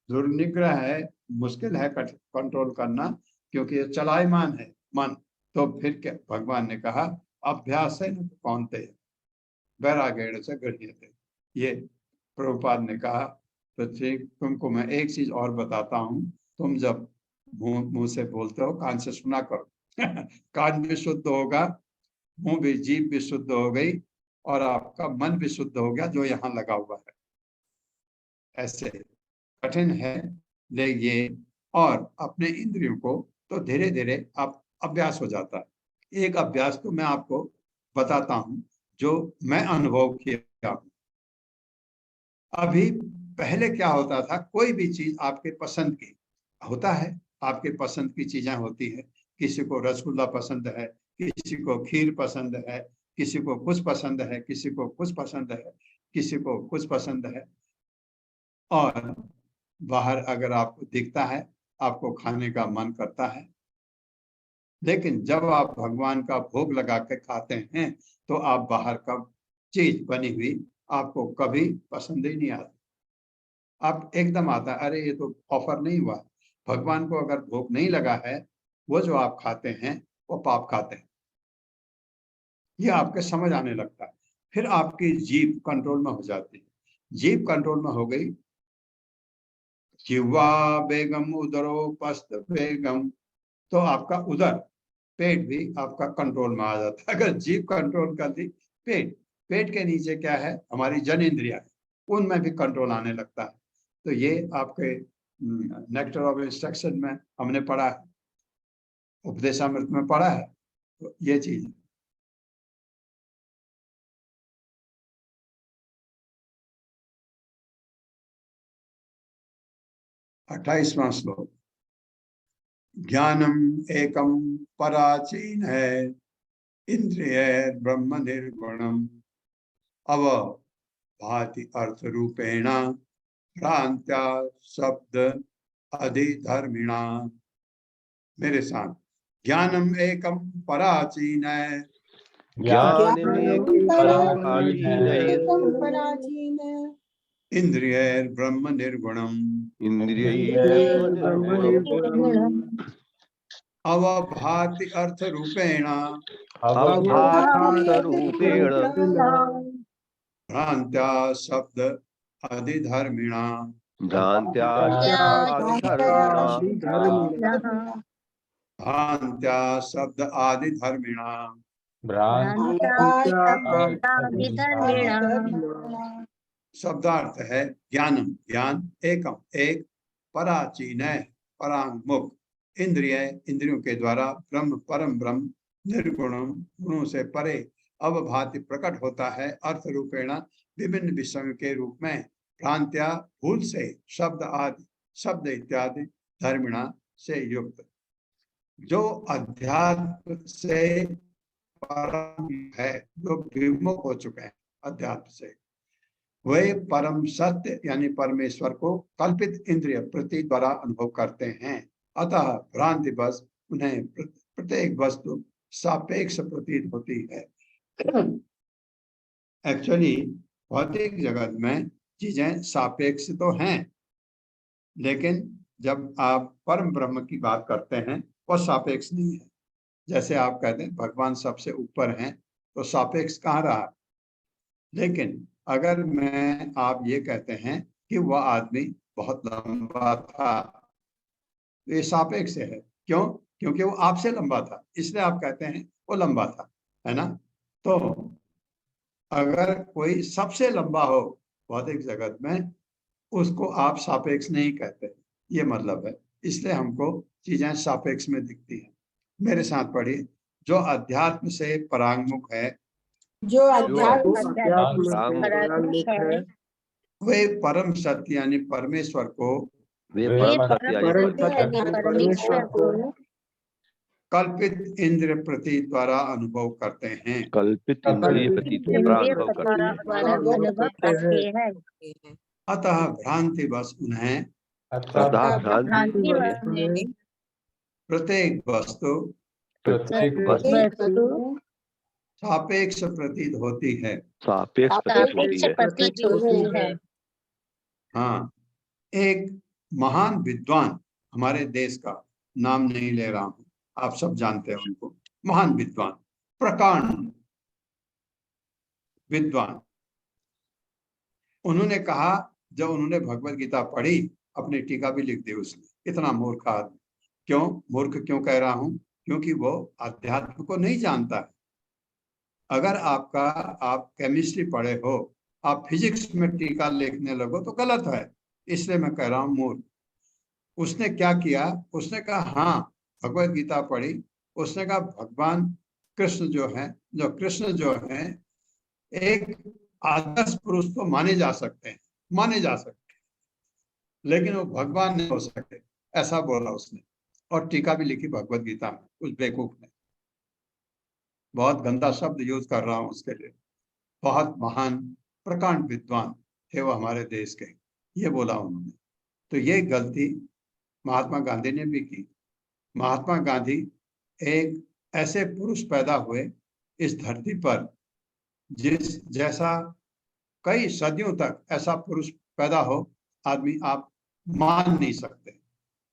दुर्निग्रह है, मुश्किल है कंट्रोल करना, क्योंकि ये चलायमान है मन। तो फिर क्या भगवान ने कहा, अभ्यास है न कौनते वैराग्येण से गृह्यते, ये प्रभुपाद ने कहा। तो ठीक, तुमको मैं एक चीज और बताता हूँ, तुम जब मुंह से बोलते हो कान से सुना करो। कान भी शुद्ध होगा, मुंह भी, जीभ भी शुद्ध हो गई, और आपका मन भी शुद्ध हो गया जो यहाँ लगा हुआ है। ऐसे कठिन है ले ये, और अपने इंद्रियों को तो धीरे धीरे आप अभ्यास हो जाता है। एक अभ्यास तो मैं आपको बताता हूँ जो मैं अनुभव किया। अभी पहले क्या होता था, कोई भी चीज आपके पसंद की होता है, आपके पसंद की चीजें होती है, किसी को रसगुल्ला पसंद है, किसी को खीर पसंद है, किसी को कुछ पसंद है, किसी को कुछ पसंद है, किसी को कुछ पसंद है, और बाहर अगर आपको दिखता है आपको खाने का मन करता है। लेकिन जब आप भगवान का भोग लगा के खाते हैं तो आप बाहर का चीज बनी हुई आपको कभी पसंद ही नहीं आती। आप एकदम आता है, अरे ये तो ऑफर नहीं हुआ। भगवान को अगर भोग नहीं लगा है, वो जो आप खाते हैं वो पाप खाते हैं, ये आपके समझ आने लगता है। फिर आपकी जीभ कंट्रोल में हो जाती है। जीभ कंट्रोल में हो गई, जिह्वा बेगम उदरो पस्त बेगम, तो आपका उदर, पेट भी आपका कंट्रोल में आ जाता है। अगर जीभ कंट्रोल कर दी, पेट के नीचे क्या है, हमारी जनेंद्रिया है, उनमें भी कंट्रोल आने लगता है। तो ये आपके नेक्टर ऑफ इंस्ट्रक्शन में हमने पढ़ा है, उपदेशामृत में पढ़ा है, तो ये चीज है। अट्ठाईसवां श्लोक, ज्ञानम एकम पराचीन है, इंद्रिय ब्रह्म निर्गुणम, अव भाति अर्थ रूपेण भ्रांत्या शब्द अधिधर्मिणा। मेरे साथ, ज्ञानम एकम पराचीन है, इंद्रिय ब्रह्म निर्गुणम, अवभाति अर्थ रूपेण भ्रांत्या शब्द अधिधर्मिणा। भ्रांत्या शब्द आदिधर्मिणा। शब्दार्थ है ज्ञानम, ज्ञान, एकम, एक, पराचीन, परांगमुख, इंद्रिय, इंद्रियों के द्वारा, ब्रह्म, परम ब्रह्म, निर्गुणम, गुणों से परे, अवभाति प्रकट होता है, अर्थ रूपेण, विभिन्न विषयों के रूप में, भ्रांत्या, भूल से, शब्द आदि, शब्द इत्यादि, धर्मिणा से युक्त। जो अध्यात्म से परम है, जो विमुख हो चुके हैं अध्यात्म से, वे परम सत्य यानी परमेश्वर को कल्पित इंद्रिय प्रति द्वारा अनुभव करते हैं। अतः भ्रांति बस उन्हें प्रत्येक वस्तु सापेक्ष प्रतीत होती है। एक्चुअली भौतिक जगत में चीजें सापेक्ष तो हैं, लेकिन जब आप परम ब्रह्म की बात करते हैं वो सापेक्ष नहीं है। जैसे आप कहते हैं भगवान सबसे ऊपर हैं, तो सापेक्ष कहाँ रहा। लेकिन अगर मैं आप ये कहते हैं कि वह आदमी बहुत लंबा था, तो ये सापेक्ष है। क्यों? क्योंकि वो आपसे लंबा था, इसलिए आप कहते हैं वो लंबा था, है ना। तो अगर कोई सबसे लंबा हो भौतिक जगत में, उसको आप सापेक्ष नहीं कहते, ये मतलब है। इसलिए हमको चीजें सापेक्ष में दिखती हैं। मेरे साथ पढ़िए, जो अध्यात्म से परांगमुख है, जो अध्यात्म है, वे परम सत्य यानी परमेश्वर को परमेश्वर को कल्पित इंद्रिय प्रति द्वारा अनुभव करते हैं। कल्पित इंद्रिय प्रतीत द्वारा अनुभव करते हैं। अतः भ्रांति बस उन्हें प्रत्येक वस्तु सापेक्ष प्रतीत होती है। सापेक्ष प्रतीत होती है। प्रतीत होती है। हाँ, एक महान विद्वान हमारे देश का, नाम नहीं ले रहा हूं, आप सब जानते हैं उनको, महान विद्वान, प्रकांड विद्वान, उन्होंने कहा, जब उन्होंने भगवत गीता पढ़ी, अपनी टीका भी लिख दी उसने। इतना मूर्ख आदमी। क्यों मूर्ख क्यों कह रहा हूं? क्योंकि वो अध्यात्म को नहीं जानता है। अगर आप केमिस्ट्री पढ़े हो, आप फिजिक्स में टीका लिखने लगो तो गलत है। इसलिए मैं कह रहा हूं मूर्ख। उसने क्या किया? उसने कहा हाँ, भगवत गीता पढ़ी, उसने कहा भगवान कृष्ण जो है, एक आदर्श पुरुष तो माने जा सकते हैं, लेकिन वो भगवान नहीं हो सकते, ऐसा बोला उसने। और टीका भी लिखी भगवत गीता में उस बेवकूफ ने। बहुत गंदा शब्द यूज कर रहा हूं उसके लिए। बहुत महान प्रकांड विद्वान थे वो हमारे देश के, ये बोला उन्होंने। तो ये गलती महात्मा गांधी ने भी की। महात्मा गांधी एक ऐसे पुरुष पैदा हुए इस धरती पर जैसा कई सदियों तक ऐसा पुरुष पैदा हो, आदमी आप मान नहीं सकते।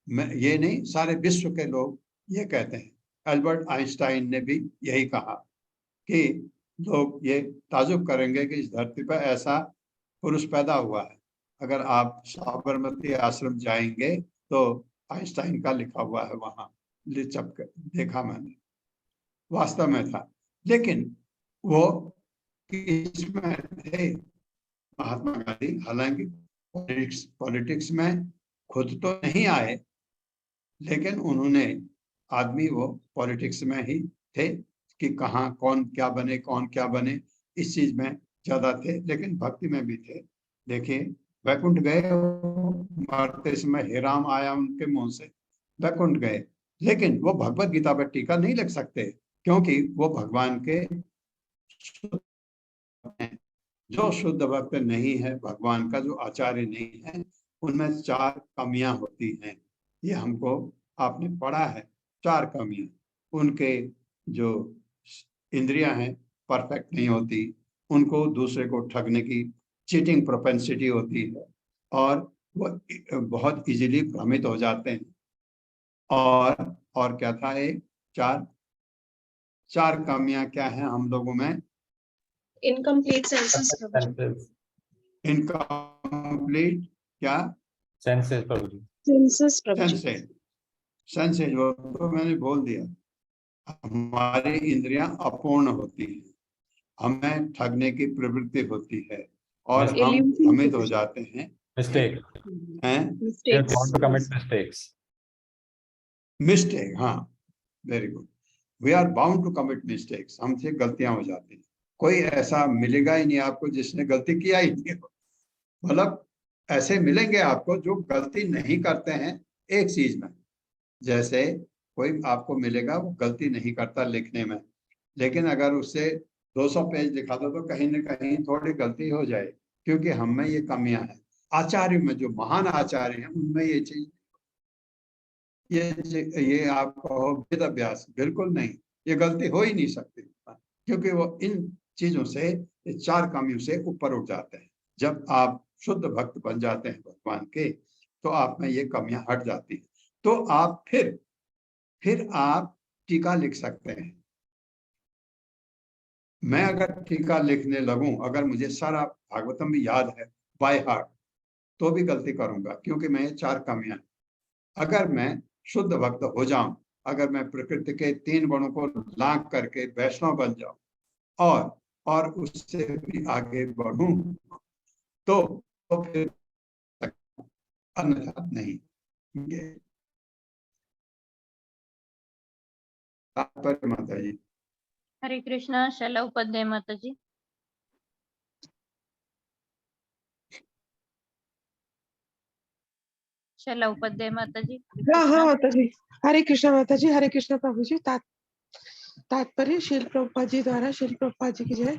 मैं ये नहीं, सारे विश्व के लोग ये कहते हैं। अल्बर्ट आइंस्टाइन ने भी यही कहा कि लोग ये ताजुब करेंगे कि इस धरती पर ऐसा पुरुष पैदा हुआ है। अगर आप साबरमती आश्रम जाएंगे तो आइंस्टाइन का लिखा हुआ है वहां, चिपक देखा मैंने, वास्तव में था। लेकिन वो किसमें थे महात्मा गांधी? हालांकि पॉलिटिक्स में खुद तो नहीं आए, लेकिन उन्होंने आदमी वो पॉलिटिक्स में ही थे कि कहाँ कौन क्या बने, कौन क्या बने, इस चीज में ज्यादा थे, लेकिन भक्ति में भी थे। देखिए वैकुंठ गए, मरते समय हे राम आया उनके मुंह से, वैकुंठ गए, लेकिन वो भगवत गीता पर टीका नहीं लिख सकते, क्योंकि वो भगवान के जो शुद्ध भक्त नहीं है, भगवान का जो आचार्य नहीं है, उनमें 4 कमियां होती हैं। ये हमको आपने पढ़ा है, 4 कमियां। उनके जो इंद्रियां हैं परफेक्ट नहीं होती, उनको दूसरे को ठगने की चीटिंग प्रोपेंसिटी होती है, और वो बहुत इजीली भ्रमित हो जाते हैं। और क्या था? एक चार कमियां क्या हैं हम लोगों में? Incomplete senses. इनकम्प्लीट क्या? सेंसेस प्रभु जी। सेंसेस वो तो मैंने बोल दिया। हमारी इंद्रियां अपूर्ण होती है, हमें ठगने की प्रवृत्ति होती है, और हम भ्रमित हो जाते हैं। मिस्टेक, हाँ, very good. We are bound to commit mistakes. हमसे गलतियां हो जाती हैं। कोई ऐसा मिलेगा ही नहीं आपको जिसने गलती किया ही नहीं हो। मतलब ऐसे मिलेंगे आपको जो गलती नहीं करते हैं एक चीज में। जैसे कोई आपको मिलेगा वो गलती नहीं करता लिखने में, लेकिन अगर उससे 200 पेज लिखा दो तो कहीं ना कहीं थोड़ी गलती हो जाए, क्योंकि हम में ये कमियां हैं। आचार्य में, जो महान आचार्य हैं, उनमें ये चीज, ये आप कहो वेद अभ्यास, बिल्कुल नहीं, ये गलती हो ही नहीं सकती, क्योंकि वो इन चीजों से, 4 कमियों से ऊपर उठ जाते हैं। जब आप शुद्ध भक्त बन जाते हैं भगवान के, तो आप में ये कमियां हट जाती हैं। तो आप फिर आप टीका लिख सकते हैं। मैं अगर टीका लिखने लगूं, अगर मुझे सारा भागवतम भी याद है बाय हार्ट, तो भी गलती करूंगा, क्योंकि मैं ये 4 कमियां। अगर मैं शुद्ध भक्त हो जाऊं, अगर मैं प्रकृति के 3 गुणों को लांघ करके वैष्णव बन जाऊं और उससे भी आगे बढ़ूं, तो फिर अन्यथा नहीं। माता जी। हरे कृष्णा। शैला उपाध्याय माता जी। शैला उपाध्याय माता जी। हाँ माता जी। हरे कृष्णा माता जी। हरे कृष्णा प्रभु जी। तात्पर्य श्रील प्रभुपाद जी द्वारा, श्रील प्रभुपाद जी की जय।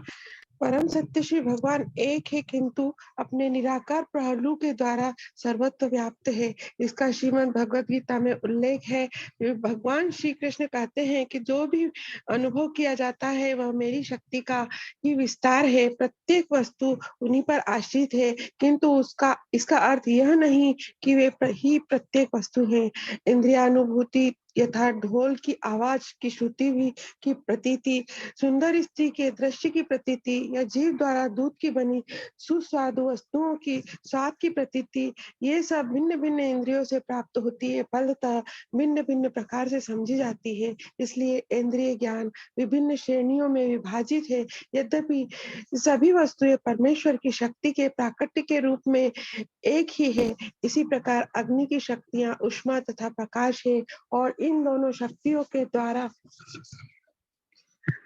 परम सत्य श्री भगवान एक है, किंतु अपने निराकार प्रहलू के द्वारा सर्वत्र व्याप्त है। इसका श्रीमद् भगवत गीता में उल्लेख है। भगवान श्री कृष्ण कहते हैं कि जो भी अनुभव किया जाता है वह मेरी शक्ति का ही विस्तार है। प्रत्येक वस्तु उन्हीं पर आश्रित है, किंतु इसका अर्थ यह नहीं कि वे ही प्रत्येक वस्तु है। इंद्रियानुभूति यथा ढोल की आवाज की श्रुति भी की प्रतीति, सुंदर स्त्री के दृश्य की प्रतीति या जीव द्वारा दूध की बनी सुस्वादु वस्तुओं की स्वाद की प्रतीति, ये सब भिन्न भिन्न इंद्रियों से प्राप्त होती है, फलतः भिन्न भिन्न प्रकार से समझी जाती है। इसलिए इंद्रिय ज्ञान विभिन्न श्रेणियों में विभाजित है। यद्यपि सभी वस्तुएं परमेश्वर की शक्ति के प्राकट्य के रूप में एक ही है। इसी प्रकार अग्नि की शक्तियां उष्मा तथा प्रकाश है, और इन दोनों शक्तियों के द्वारा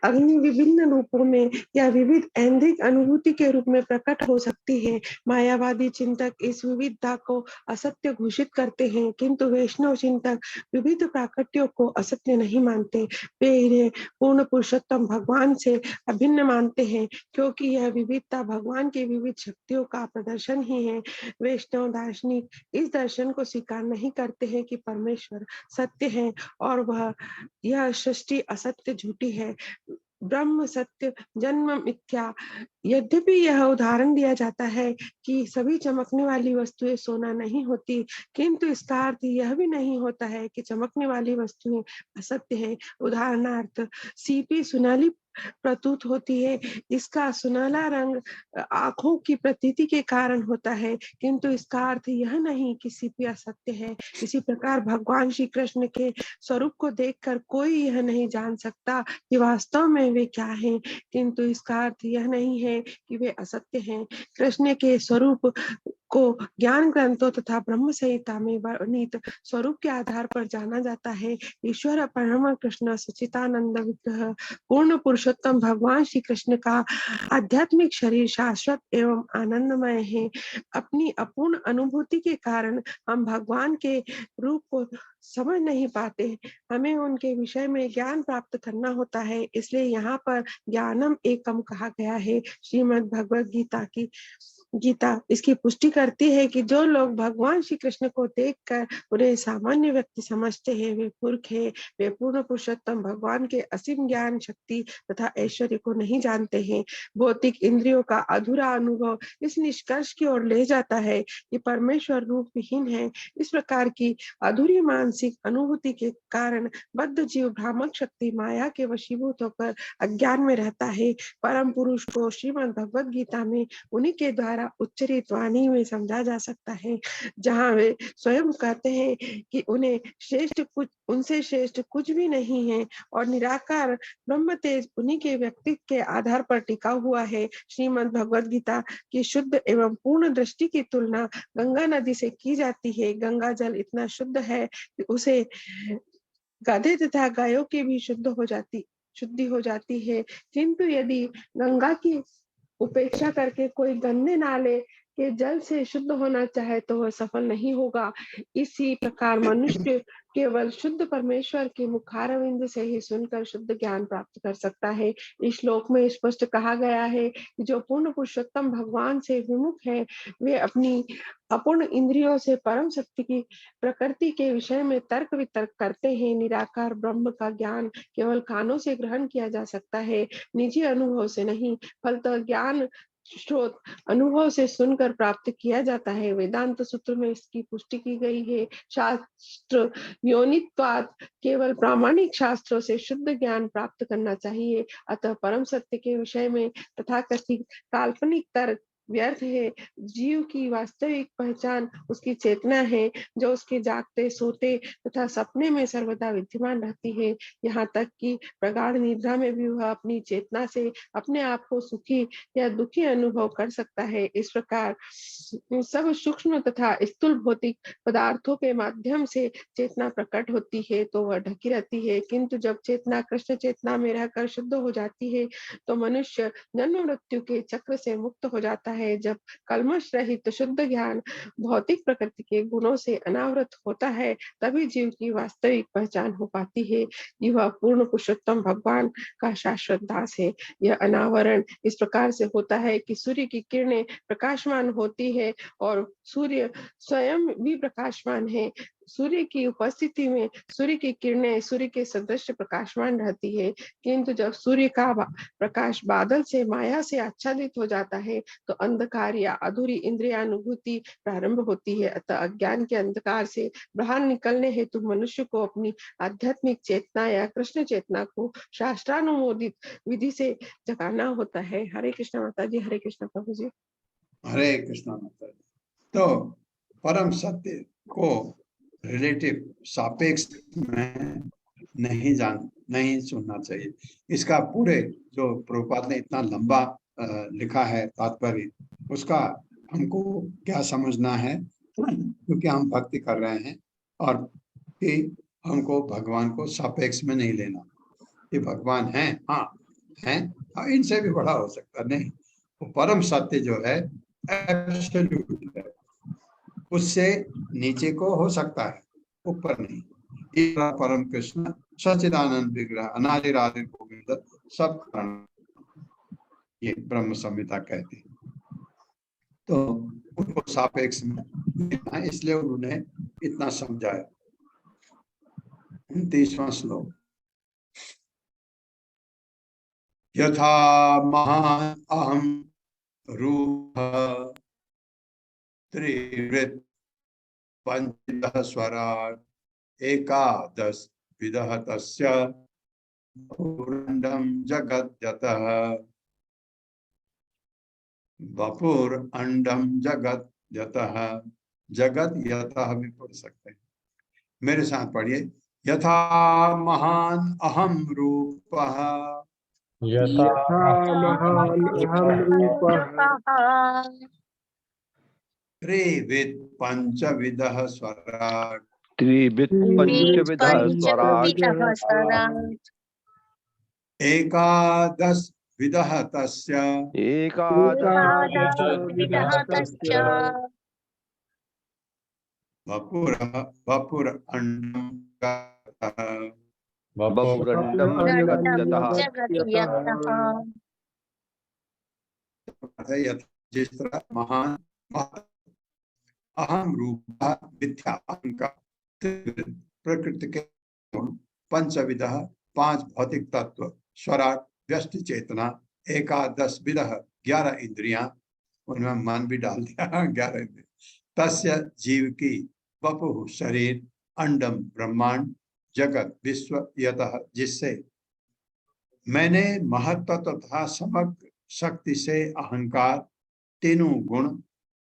अग्नि विभिन्न रूपों में या विविध ऐन्द्रिक अनुभूति के रूप में प्रकट हो सकती है। मायावादी चिंतक इस विविधता को असत्य घोषित करते हैं, किंतु वैष्णव चिंतक विविध प्राकट्यों को असत्य नहीं मानते। वे इन्हें पूर्ण पुरुषोत्तम भगवान से अभिन्न मानते हैं, क्योंकि यह विविधता भगवान की विविध शक्तियों का प्रदर्शन ही है। वैष्णव दार्शनिक इस दर्शन को स्वीकार नहीं करते हैं कि परमेश्वर सत्य है और वह यह सृष्टि असत्य झूठी है, ब्रह्म सत्य, जन्म मिथ्या। यद्यपि यह उदाहरण दिया जाता है कि सभी चमकने वाली वस्तुएं सोना नहीं होती, किंतु इसका अर्थ यह भी नहीं होता है कि चमकने वाली वस्तुएं असत्य है। उदाहरणार्थ सीपी सुनहली प्रतीत होती है, इसका सुनहला रंग आंखों की प्रतीति के कारण होता है, किंतु इसका अर्थ यह नहीं कि सीपी असत्य है। इसी प्रकार भगवान श्री कृष्ण के स्वरूप को देखकर कोई यह नहीं जान सकता कि वास्तव में वे क्या हैं, किंतु इसका अर्थ यह नहीं है कि वे असत्य हैं। कृष्ण के स्वरूप को ज्ञान ग्रंथों तथा ब्रह्म संहिता में वर्णित स्वरूप के आधार पर जाना जाता है। ईश्वर परम कृष्ण सच्चिदानंद विग्रह पूर्ण पुरुषोत्तम भगवान श्री कृष्ण का आध्यात्मिक शरीर शाश्वत एवं आनंदमय है। अपनी अपूर्ण अनुभूति के कारण हम भगवान के रूप को समझ नहीं पाते। हमें उनके विषय में ज्ञान प्राप्त करना होता है, इसलिए यहाँ पर ज्ञानम एकम कहा गया है। श्रीमद् भगवद गीता इसकी पुष्टि करती है कि जो लोग भगवान श्री कृष्ण को देखकर उन्हें सामान्य व्यक्ति समझते हैं, वे मूर्ख हैं। वे पूर्ण पुरुषोत्तम भगवान के असीम ज्ञान, शक्ति तथा ऐश्वर्य को नहीं जानते हैं। भौतिक इंद्रियों का अधूरा अनुभव इस निष्कर्ष की ओर ले जाता है कि परमेश्वर रूप विहीन है। इस प्रकार की अधूरी मानसिक अनुभूति के कारण बद्ध जीव भ्रामक शक्ति माया के वशीभूत होकर अज्ञान में रहता है। परम पुरुष को श्रीमद् भगवद गीता में उन्हीं के द्वारा उच्चरित वाणी में समझा जा सकता है, जहाँ वे स्वयं कहते हैं कि उनसे श्रेष्ठ कुछ भी नहीं है और निराकार ब्रह्म तेज उन्हीं के व्यक्तित्व के आधार पर टिका हुआ है। श्रीमद् भगवद गीता की शुद्ध एवं पूर्ण दृष्टि की तुलना गंगा नदी से की जाती है। गंगा जल इतना शुद्ध है कि उसे गधे तथा गायों की भी शुद्धि हो जाती है, किंतु यदि गंगा की उपेक्षा करके कोई गंदे नाले के जल से शुद्ध होना चाहे तो वह सफल नहीं होगा। इसी प्रकार मनुष्य केवल शुद्ध परमेश्वर के मुखारविंद से ही सुनकर शुद्ध ज्ञान प्राप्त कर सकता है। इस श्लोक में स्पष्ट कहा गया है कि जो पूर्ण पुरुषोत्तम भगवान से विमुख है, वे अपनी अपूर्ण इंद्रियों से परम शक्ति की प्रकृति के विषय में तर्क वितर्क करते हैं। निराकार ब्रह्म का ज्ञान केवल कानों से ग्रहण किया जा सकता है, निजी अनुभव से नहीं। फलतः ज्ञान स्रोत अनुभव से सुनकर प्राप्त किया जाता है। वेदांत सूत्र में इसकी पुष्टि की गई है। शास्त्र योनित्वात् केवल प्रामाणिक शास्त्रों से शुद्ध ज्ञान प्राप्त करना चाहिए। अतः परम सत्य के विषय में तथाकथित काल्पनिक तर्क व्यर्थ है। जीव की वास्तविक पहचान उसकी चेतना है, जो उसके जागते, सोते तथा सपने में सर्वदा विद्यमान रहती है। यहाँ तक कि प्रगाढ़ निद्रा में भी वह अपनी चेतना से अपने आप को सुखी या दुखी अनुभव कर सकता है। इस प्रकार सब सूक्ष्म तथा स्थूल भौतिक पदार्थों के माध्यम से चेतना प्रकट होती है तो वह ढकी रहती है, किंतु जब चेतना कृष्ण चेतना में रहकर शुद्ध हो जाती है तो मनुष्य जन्म मृत्यु के चक्र से मुक्त हो जाता है जब कल्मश रहित शुद्ध ज्ञान भौतिक प्रकृति के गुणों से अनावृत होता है, तभी जीव की वास्तविक पहचान हो पाती है। यह पूर्ण पुरुषोत्तम भगवान का शाश्वत दास है। यह अनावरण इस प्रकार से होता है कि सूर्य की किरणें प्रकाशमान होती है और सूर्य स्वयं भी प्रकाशमान है। सूर्य की उपस्थिति में सूर्य की किरणें सूर्य के सदृश प्रकाशमान रहती है, किंतु जब सूर्य का प्रकाश बादल से माया से आच्छादित हो जाता है तो अंधकार या अधूरी इंद्रियानुभूति प्रारंभ होती है। अतः अज्ञान के अंधकार से बाहर निकलने हेतु मनुष्य को अपनी आध्यात्मिक चेतना या कृष्ण चेतना को शास्त्रानुमोदित विधि से जगाना होता है। हरे कृष्ण माता जी। हरे कृष्ण प्रभु जी। हरे कृष्णा माता जी। तो परम सत्य को रिलेटिव सापेक्ष में नहीं सुनना चाहिए। इसका पूरे जो प्रभुपाद ने इतना लंबा लिखा है तात्पर्य, उसका हमको क्या समझना है, क्योंकि हम भक्ति कर रहे हैं और कि हमको भगवान को सापेक्ष में नहीं लेना। ये भगवान है, हाँ है, इनसे भी बड़ा हो सकता नहीं। वो परम सत्य जो है एब्सोल्यूट है, उससे नीचे को हो सकता है, ऊपर नहीं। परम कृष्ण सच्चिदानंद विग्रह अनादि आदि गोविंद सब कारण, ये ब्रह्म संहिता कहते हैं। तो उनको सापेक्ष में लेना, इसलिए उन्होंने इतना समझाया। 29वां श्लोक। यथा महान अहम रूप त्रिवृत पंचदश स्वराट एकादश विदः तस्य वपुरंडम जगद्यतः वपुर अंडम जगत यतः, जगत यतः भी पढ़ सकते हैं। मेरे साथ पढ़िए। यथा महान अहम रूपः यथा महान अहम रूपः त्रिविध पंचविधः स्वराट त्रिविध पंचविधः स्वराट एकादश विदः तस्य एकादश विदः तस्य वपुर अंडम वपुरंडम जगद्यतः। जिस तरह महान अहम रूप मिथ्या अहंकार प्रकृति के पंचविध पांच भौतिक तत्व स्वराट व्यष्टि चेतना एकादश विदः 11 इंद्रियां, उनमें मन भी डाल दिया 11 इंद्रियां, तस्य जीव की वपु शरीर अंडम ब्रह्मांड जगत विश्व यतः, जिससे मैंने महत्व तथा समग्र शक्ति से अहंकार तीनों गुण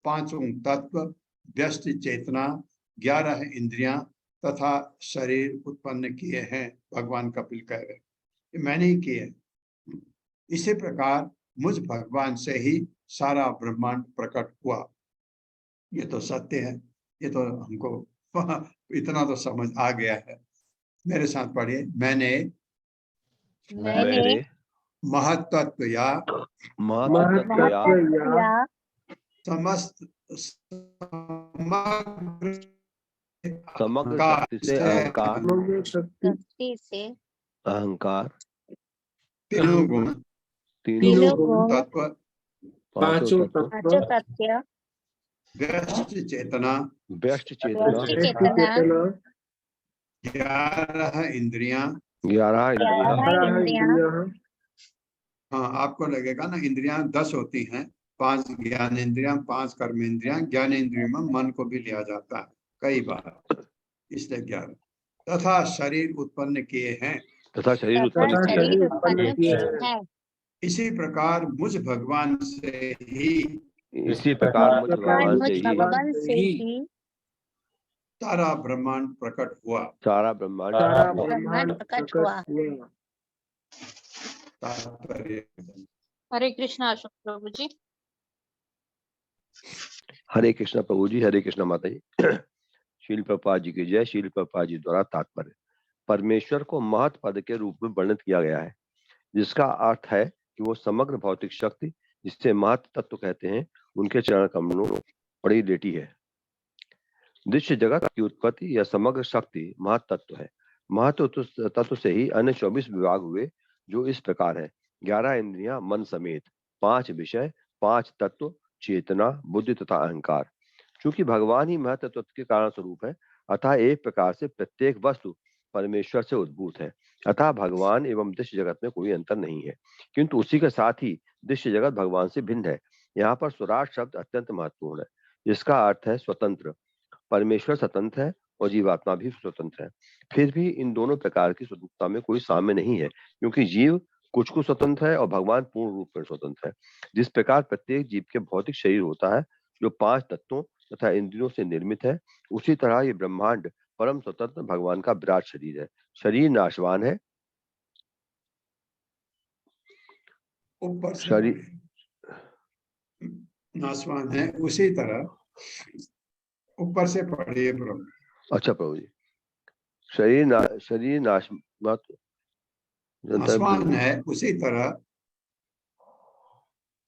पांचों तत्व व्यष्टि चेतना 11 इंद्रियां तथा शरीर उत्पन्न किए हैं। भगवान कपिल कह रहे, ये मैंने ही किए। इसी प्रकार मुझ भगवान से ही सारा ब्रह्मांड प्रकट हुआ। ये तो सत्य है, ये तो हमको इतना तो समझ आ गया है। मेरे साथ पढ़िए। मैंने महत्त्व या समस्त समग्र शक्ति से अहंकार तीनों गुण तत्व पांचों तत्व व्यष्टि चेतना 11 इंद्रियां 11 इंद्रियां। हाँ, आपको लगेगा ना इंद्रियां 10 होती हैं, 5 ज्ञान इंद्रियां, 5 कर्म इंद्रियां। ज्ञान इंद्रियों में मन को भी लिया जाता है कई बार, इसलिए 11 तथा शरीर उत्पन्न किए हैं। तथा शरीर उत्पन्न किए हैं। इसी प्रकार मुझ भगवान से ही सारा ब्रह्मांड प्रकट हुआ। हरे कृष्णा अशोक प्रभु जी। हरे कृष्णा प्रभु जी। हरे कृष्णा माता जी। शील प्रभुपाद जी की जय। शील प्रभुपाद जी द्वारा तात्पर्य। परमेश्वर को महत् पद के रूप में वर्णित किया गया है, जिसका अर्थ है कि वो समग्र भौतिक शक्ति, जिससे महत् तत्व कहते हैं, उनके चरण कमलों पड़ी लेटी है। दृश्य जगत की उत्पत्ति या समग्र शक्ति महत्तत्व है। महत्व तत्व से ही अन्य 24 विभाग हुए, जो इस प्रकार है: 11 इंद्रियां मन समेत, 5 विषय, 5 तत्व, चेतना, बुद्धि तथा अहंकार। चूंकि भगवान ही महत्व तत्व के कारण स्वरूप है, अतः एक प्रकार से प्रत्येक वस्तु परमेश्वर से उद्भूत है। अतः भगवान एवं दृश्य जगत में कोई अंतर नहीं है, किंतु उसी के साथ ही दृश्य जगत भगवान से भिन्न है। यहाँ पर स्वराट शब्द अत्यंत महत्वपूर्ण है, जिसका अर्थ है स्वतंत्र। परमेश्वर स्वतंत्र है और जीवात्मा भी स्वतंत्र है। फिर भी इन दोनों प्रकार की स्वतंत्रता में कोई साम्य नहीं है, क्योंकि जीव कुछ स्वतंत्र है और भगवान पूर्ण रूप में स्वतंत्र है। जिस प्रकार प्रत्येक जीव के भौतिक शरीर होता है, जो 5 तत्वों तथा इंद्रियों से निर्मित है, उसी तरह ये ब्रह्मांड परम स्वतंत्र भगवान का विराट शरीर है। शरीर नाशवान है, ऊपर से शरीर नाशवान है, उसी तरह ऊपर से पढ़िए प्रभु। अच्छा प्रभु जी, शरीर नाशवान है, उसी तरह।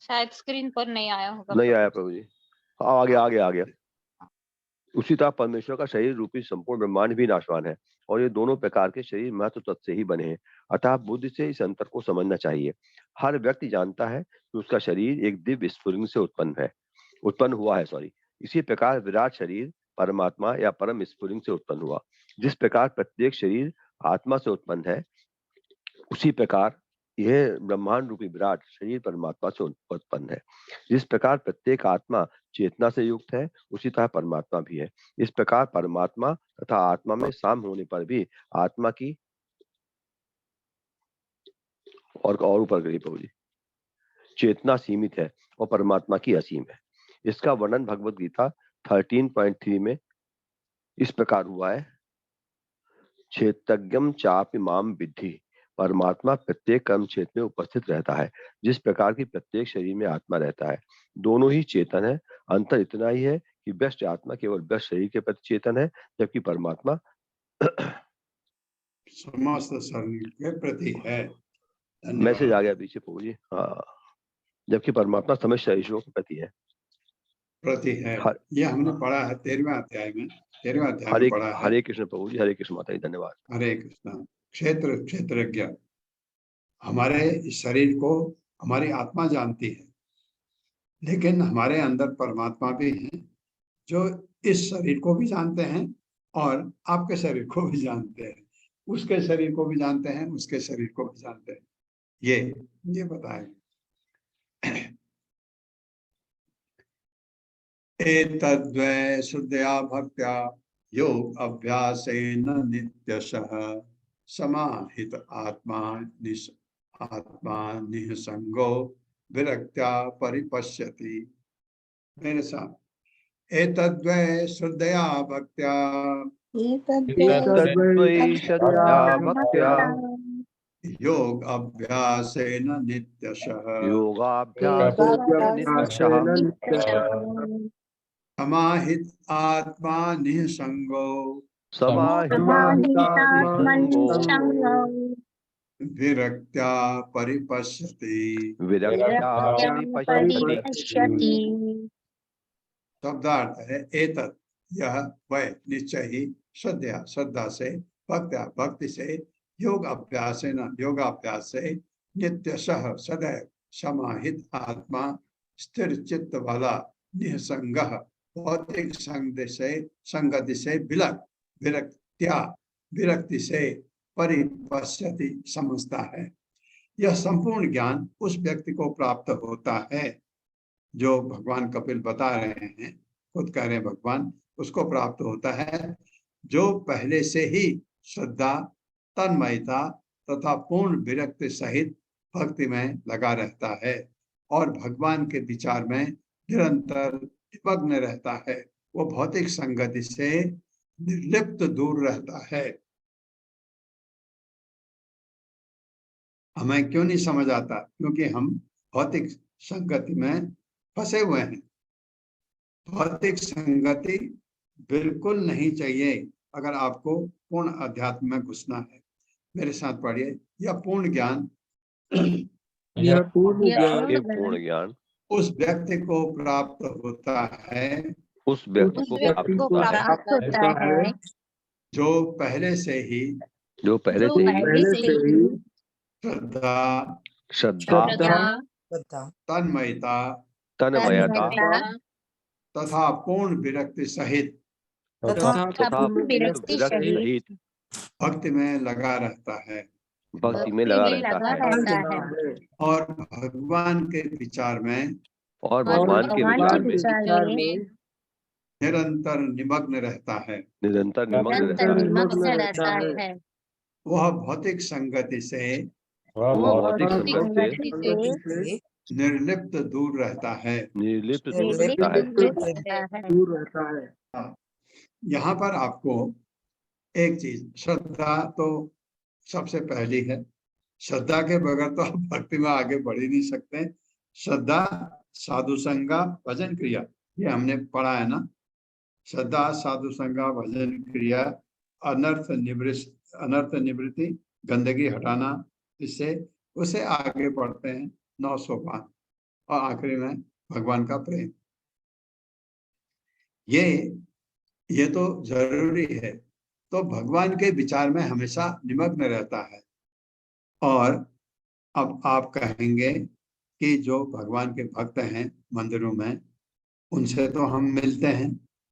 शायद स्क्रीन पर नहीं आया होगा। नहीं आया प्रभु जी, आ गया। उसी तरह परमेश्वर का शरीर रूपी संपूर्ण ब्रह्मांड भी नाशवान है, और ये दोनों प्रकार के शरीर महत्व तत्व से ही बने हैं। अतः बुद्धि से इस अंतर को समझना चाहिए। हर व्यक्ति जानता है कि उसका शरीर एक दिव्य स्फुलिंग से उत्पन्न हुआ है। इसी प्रकार विराट शरीर परमात्मा या परम स्फुलिंग से उत्पन्न हुआ। जिस प्रकार प्रत्येक शरीर आत्मा से उत्पन्न है, उसी प्रकार यह ब्रह्मांड रूपी विराट शरीर परमात्मा से उत्पन्न है। जिस प्रकार प्रत्येक आत्मा चेतना से युक्त है, उसी तरह परमात्मा भी है। इस प्रकार परमात्मा तथा आत्मा में साम होने पर भी आत्मा की और ऊपर करिए प्रभु जी, चेतना सीमित है और परमात्मा की असीम है। इसका वर्णन भगवद गीता 13.3 में इस प्रकार हुआ है: क्षेत्रज्ञम चापि माम विद्धि। परमात्मा प्रत्येक कर्म क्षेत्र में उपस्थित रहता है, जिस प्रकार की प्रत्येक शरीर में आत्मा रहता है। दोनों ही चेतन है। अंतर इतना ही है कि व्यष्टि आत्मा केवल व्यष्टि शरीर के प्रति चेतन है, जबकि परमात्मा समस्त शरीर के प्रति है। मैसेज आ गया पीछे प्रभु जी। हाँ, जबकि परमात्मा समस्त शरीरों के प्रति है। ये हमने पढ़ा है 13वें अध्याय में पढ़ा है। हरे कृष्ण प्रभु जी, हरे कृष्ण माता जी, धन्यवाद। हरे कृष्ण। क्षेत्रज्ञ हमारे शरीर को हमारी आत्मा जानती है, लेकिन हमारे अंदर परमात्मा भी है, जो इस शरीर को भी जानते हैं और आपके शरीर को भी जानते हैं, उसके शरीर को भी जानते हैं, उसके शरीर को भी जानते हैं। ये बताएं। एतद्वै शुद्धया भक्त्या योग अभ्यासेन नित्यशः समाहित आत्मा निःसंगो विरक्त्या परिपश्यति। मेरे साथ, एतद्वै शुद्धया भक्त्या योग अभ्यासेन नित्यशः समाहित आत्मा निःसंगो विरक्त्या परिपश्यति। शब्दार्थ है एतत्, यह वह निश्चय ही, श्रद्धा से, भक्ति से, योगाभ्यास से, नित्यशः सदैव, समाहित आत्मा, स्थिर चित्त वाला, निःसंगः भौतिक संगति से विरक्ति से, परिपश्यति समझता है। यह संपूर्ण ज्ञान उस व्यक्ति को प्राप्त होता है जो भगवान कपिल बता रहे हैं, खुद कह रहे हैं भगवान, उसको प्राप्त होता है जो पहले से ही श्रद्धा, तन्मयता तथा पूर्ण विरक्ति सहित भक्ति में लगा रहता है और भगवान के विचार में निरंतर निमग्न रहता है। वो भौतिक संगति से निर्लिप्त दूर रहता है। हमें क्यों नहीं समझ आता? क्योंकि हम भौतिक संगति में फंसे हुए हैं। भौतिक संगति बिल्कुल नहीं चाहिए अगर आपको पूर्ण अध्यात्म में घुसना है। मेरे साथ पढ़िए, यह पूर्ण ज्ञान उस व्यक्ति को प्राप्त होता है उस व्यक्ति को व्यक्ति को प्राप्त होता है जो पहले से ही जो पहले से ही पहले से ही श्रद्धा, श्रद्धा, तन्मयता तन्मयता तथा पूर्ण विरक्ति सहित तथा विरक्ति सहित भक्ति में लगा रहता है भक्ति में लगा रहता है और भगवान के विचार में निरंतर निमग्न रहता है। निरंतर निमग्न रहता है। वह भौतिक संगति से निर्लिप्त दूर रहता है। दूर रहता है। यहाँ पर आपको एक चीज, श्रद्धा तो सबसे पहली है। श्रद्धा के बगैर तो आप भक्ति में आगे बढ़ ही नहीं सकते। श्रद्धा, साधु संगा, भजन क्रिया, ये हमने पढ़ा है ना। श्रद्धा, साधु संगा, भजन क्रिया, अनर्थ निवृत्ति, गंदगी हटाना, इससे उसे आगे बढ़ते हैं 9 सोपान और आखिरी में भगवान का प्रेम। ये तो जरूरी है। तो भगवान के विचार में हमेशा निमग्न रहता है। और अब आप कहेंगे कि जो भगवान के भक्त हैं मंदिरों में, उनसे तो हम मिलते हैं,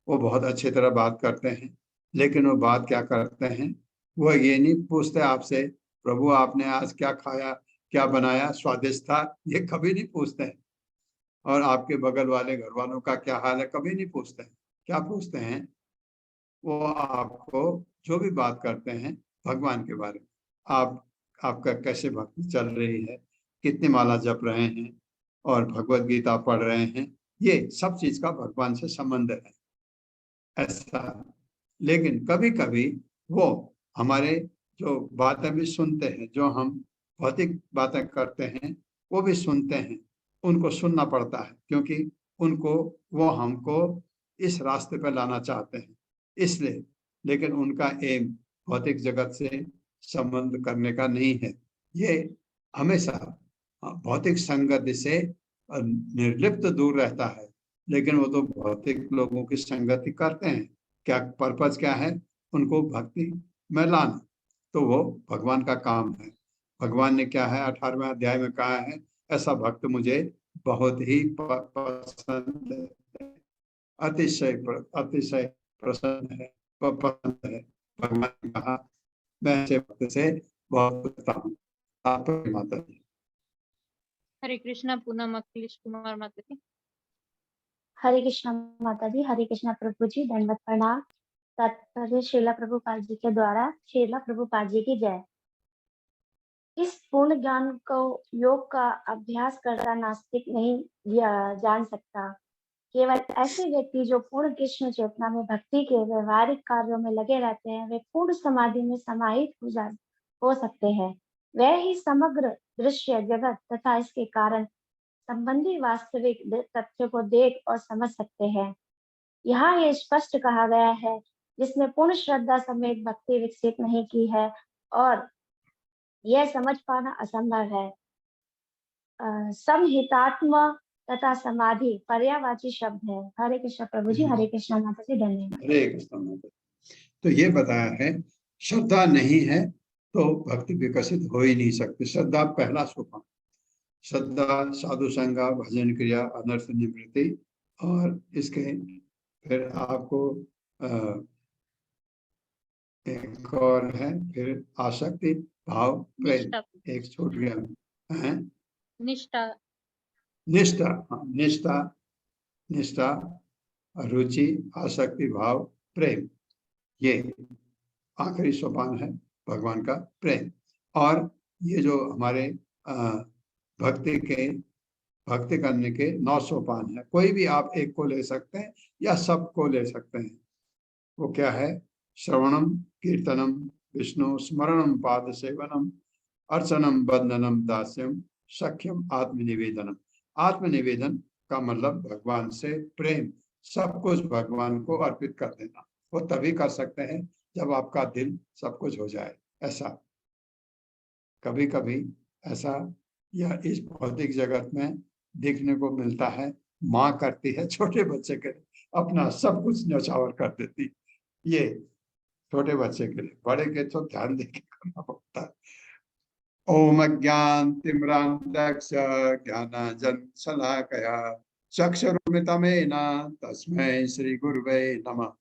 वो बहुत अच्छी तरह बात करते हैं, लेकिन वो बात क्या करते हैं, वो ये नहीं पूछते आपसे प्रभु आपने आज क्या खाया, क्या बनाया, स्वादिष्ट था, ये कभी नहीं पूछते हैं। और आपके बगल वाले घर वालों का क्या हाल है, कभी नहीं पूछते हैं। क्या पूछते हैं? वो आपको जो भी बात करते हैं भगवान के बारे में, आपका कैसे भक्ति चल रही है, कितनी माला जप रहे हैं और भगवत गीता पढ़ रहे हैं, ये सब चीज का भगवान से संबंध है ऐसा। लेकिन कभी कभी वो हमारे जो बातें भी सुनते हैं, जो हम भौतिक बातें करते हैं वो भी सुनते हैं। उनको सुनना पड़ता है क्योंकि वो हमको इस रास्ते पर लाना चाहते हैं, इसलिए। लेकिन उनका एम भौतिक जगत से संबंध करने का नहीं है। ये हमेशा भौतिक संगति से निर्लिप्त दूर रहता है। लेकिन वो तो भौतिक लोगों की संगति करते हैं। क्या पर्पज क्या है? उनको भक्ति में लाना। तो वो भगवान का काम है। भगवान ने क्या है 18वें अध्याय में कहा है, ऐसा भक्त मुझे बहुत ही पसंद है, अतिशय प्रसन्न है, पसंद है। भगवान ने कहा मैं ऐसे भक्त से बहुत खुश हूँ। आप माता जी। हरे कृष्णा। पूनम अखिलेश कुमार माता जी। हरे कृष्णा माता जी। हरे कृष्णा प्रभु जी। दंडवत प्रणाम। तात्पर्य श्रीला प्रभुपाद जी के द्वारा। श्रीला प्रभुपाद जी की जय। इस पूर्ण ज्ञान को योग का अभ्यास करता नास्तिक नहीं जान सकता। केवल ऐसे व्यक्ति जो पूर्ण कृष्ण चेतना में भक्ति के व्यवहारिक कार्यों में लगे रहते हैं, वे पूर्ण समाधि में समाहित हो सकते हैं। वह ही समग्र दृश्य जगत तथा इसके कारण संबंधी वास्तविक तथ्य को देख और समझ सकते हैं। यहाँ ये स्पष्ट कहा गया है, जिसने पूर्ण श्रद्धा समेत भक्ति विकसित नहीं की है और यह समझ पाना असंभव है। समहितात्मा तथा समाधि पर्यायवाची शब्द है। हरे कृष्ण प्रभु जी। हरे कृष्ण माता जी। धन्यवाद। हरे कृष्ण माता। तो ये बताया है, श्रद्धा नहीं है तो भक्ति विकसित हो ही नहीं सकती। श्रद्धा पहला सोपान। श्रद्धा, साधु संगा, भजन क्रिया, अनर्थ निवृत्ति, और इसके फिर आपको एक और है, फिर आसक्ति, भाव, प्रेम। एक छूट गया है, निष्ठा। निष्ठा। हाँ, निष्ठा, रुचि, आसक्ति, भाव, प्रेम, ये आखिरी सोपान है भगवान का प्रेम। और ये जो हमारे भक्ति करने के 9 सोपान है, कोई भी आप एक को ले सकते हैं या सब को ले सकते हैं। वो क्या है? श्रवणम, कीर्तनम, विष्णु स्मरणम, पाद सेवनम, अर्चनम, बंदनम, दास्यम, सख्यम, आत्मनिवेदनम। आत्मनिवेदन का मतलब भगवान से प्रेम, सब कुछ भगवान को अर्पित कर देना। वो तभी कर सकते हैं जब आपका दिल सब कुछ हो जाए। ऐसा कभी कभी ऐसा, या इस भौतिक जगत में देखने को मिलता है। माँ करती है छोटे बच्चे के लिए, अपना सब कुछ न्यौछावर कर देती। ये छोटे बच्चे के लिए, बड़े के तो ध्यान देके करना पड़ता है। ओम अज्ञानतिमिरान्धस्य ज्ञानाञ्जन शलाकया चक्षुरुन्मिलितं तस्मै श्री गुरुवे नमः।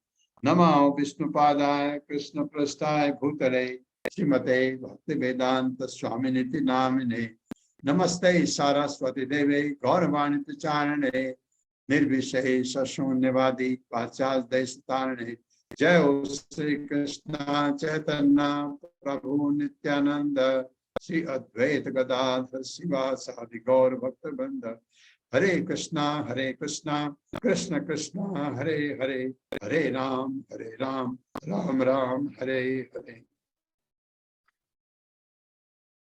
नमो विष्णुपादाय कृष्णपृष्ठाय भूतले श्रीमते भक्तिवेदांत स्वामिनिति नामिने। नमस्ते सारस्वती देवे गौरवाणी प्रचारिणे निर्विशेष शून्यवादी पाश्चात्य देशतारिणे। जय हो श्री कृष्ण चैतन्य प्रभु नित्यानंद श्री अद्वैत गदाधर शिवासादि गौर भक्त वृंद। हरे कृष्णा कृष्ण कृष्णा हरे हरे, हरे राम राम राम हरे हरे।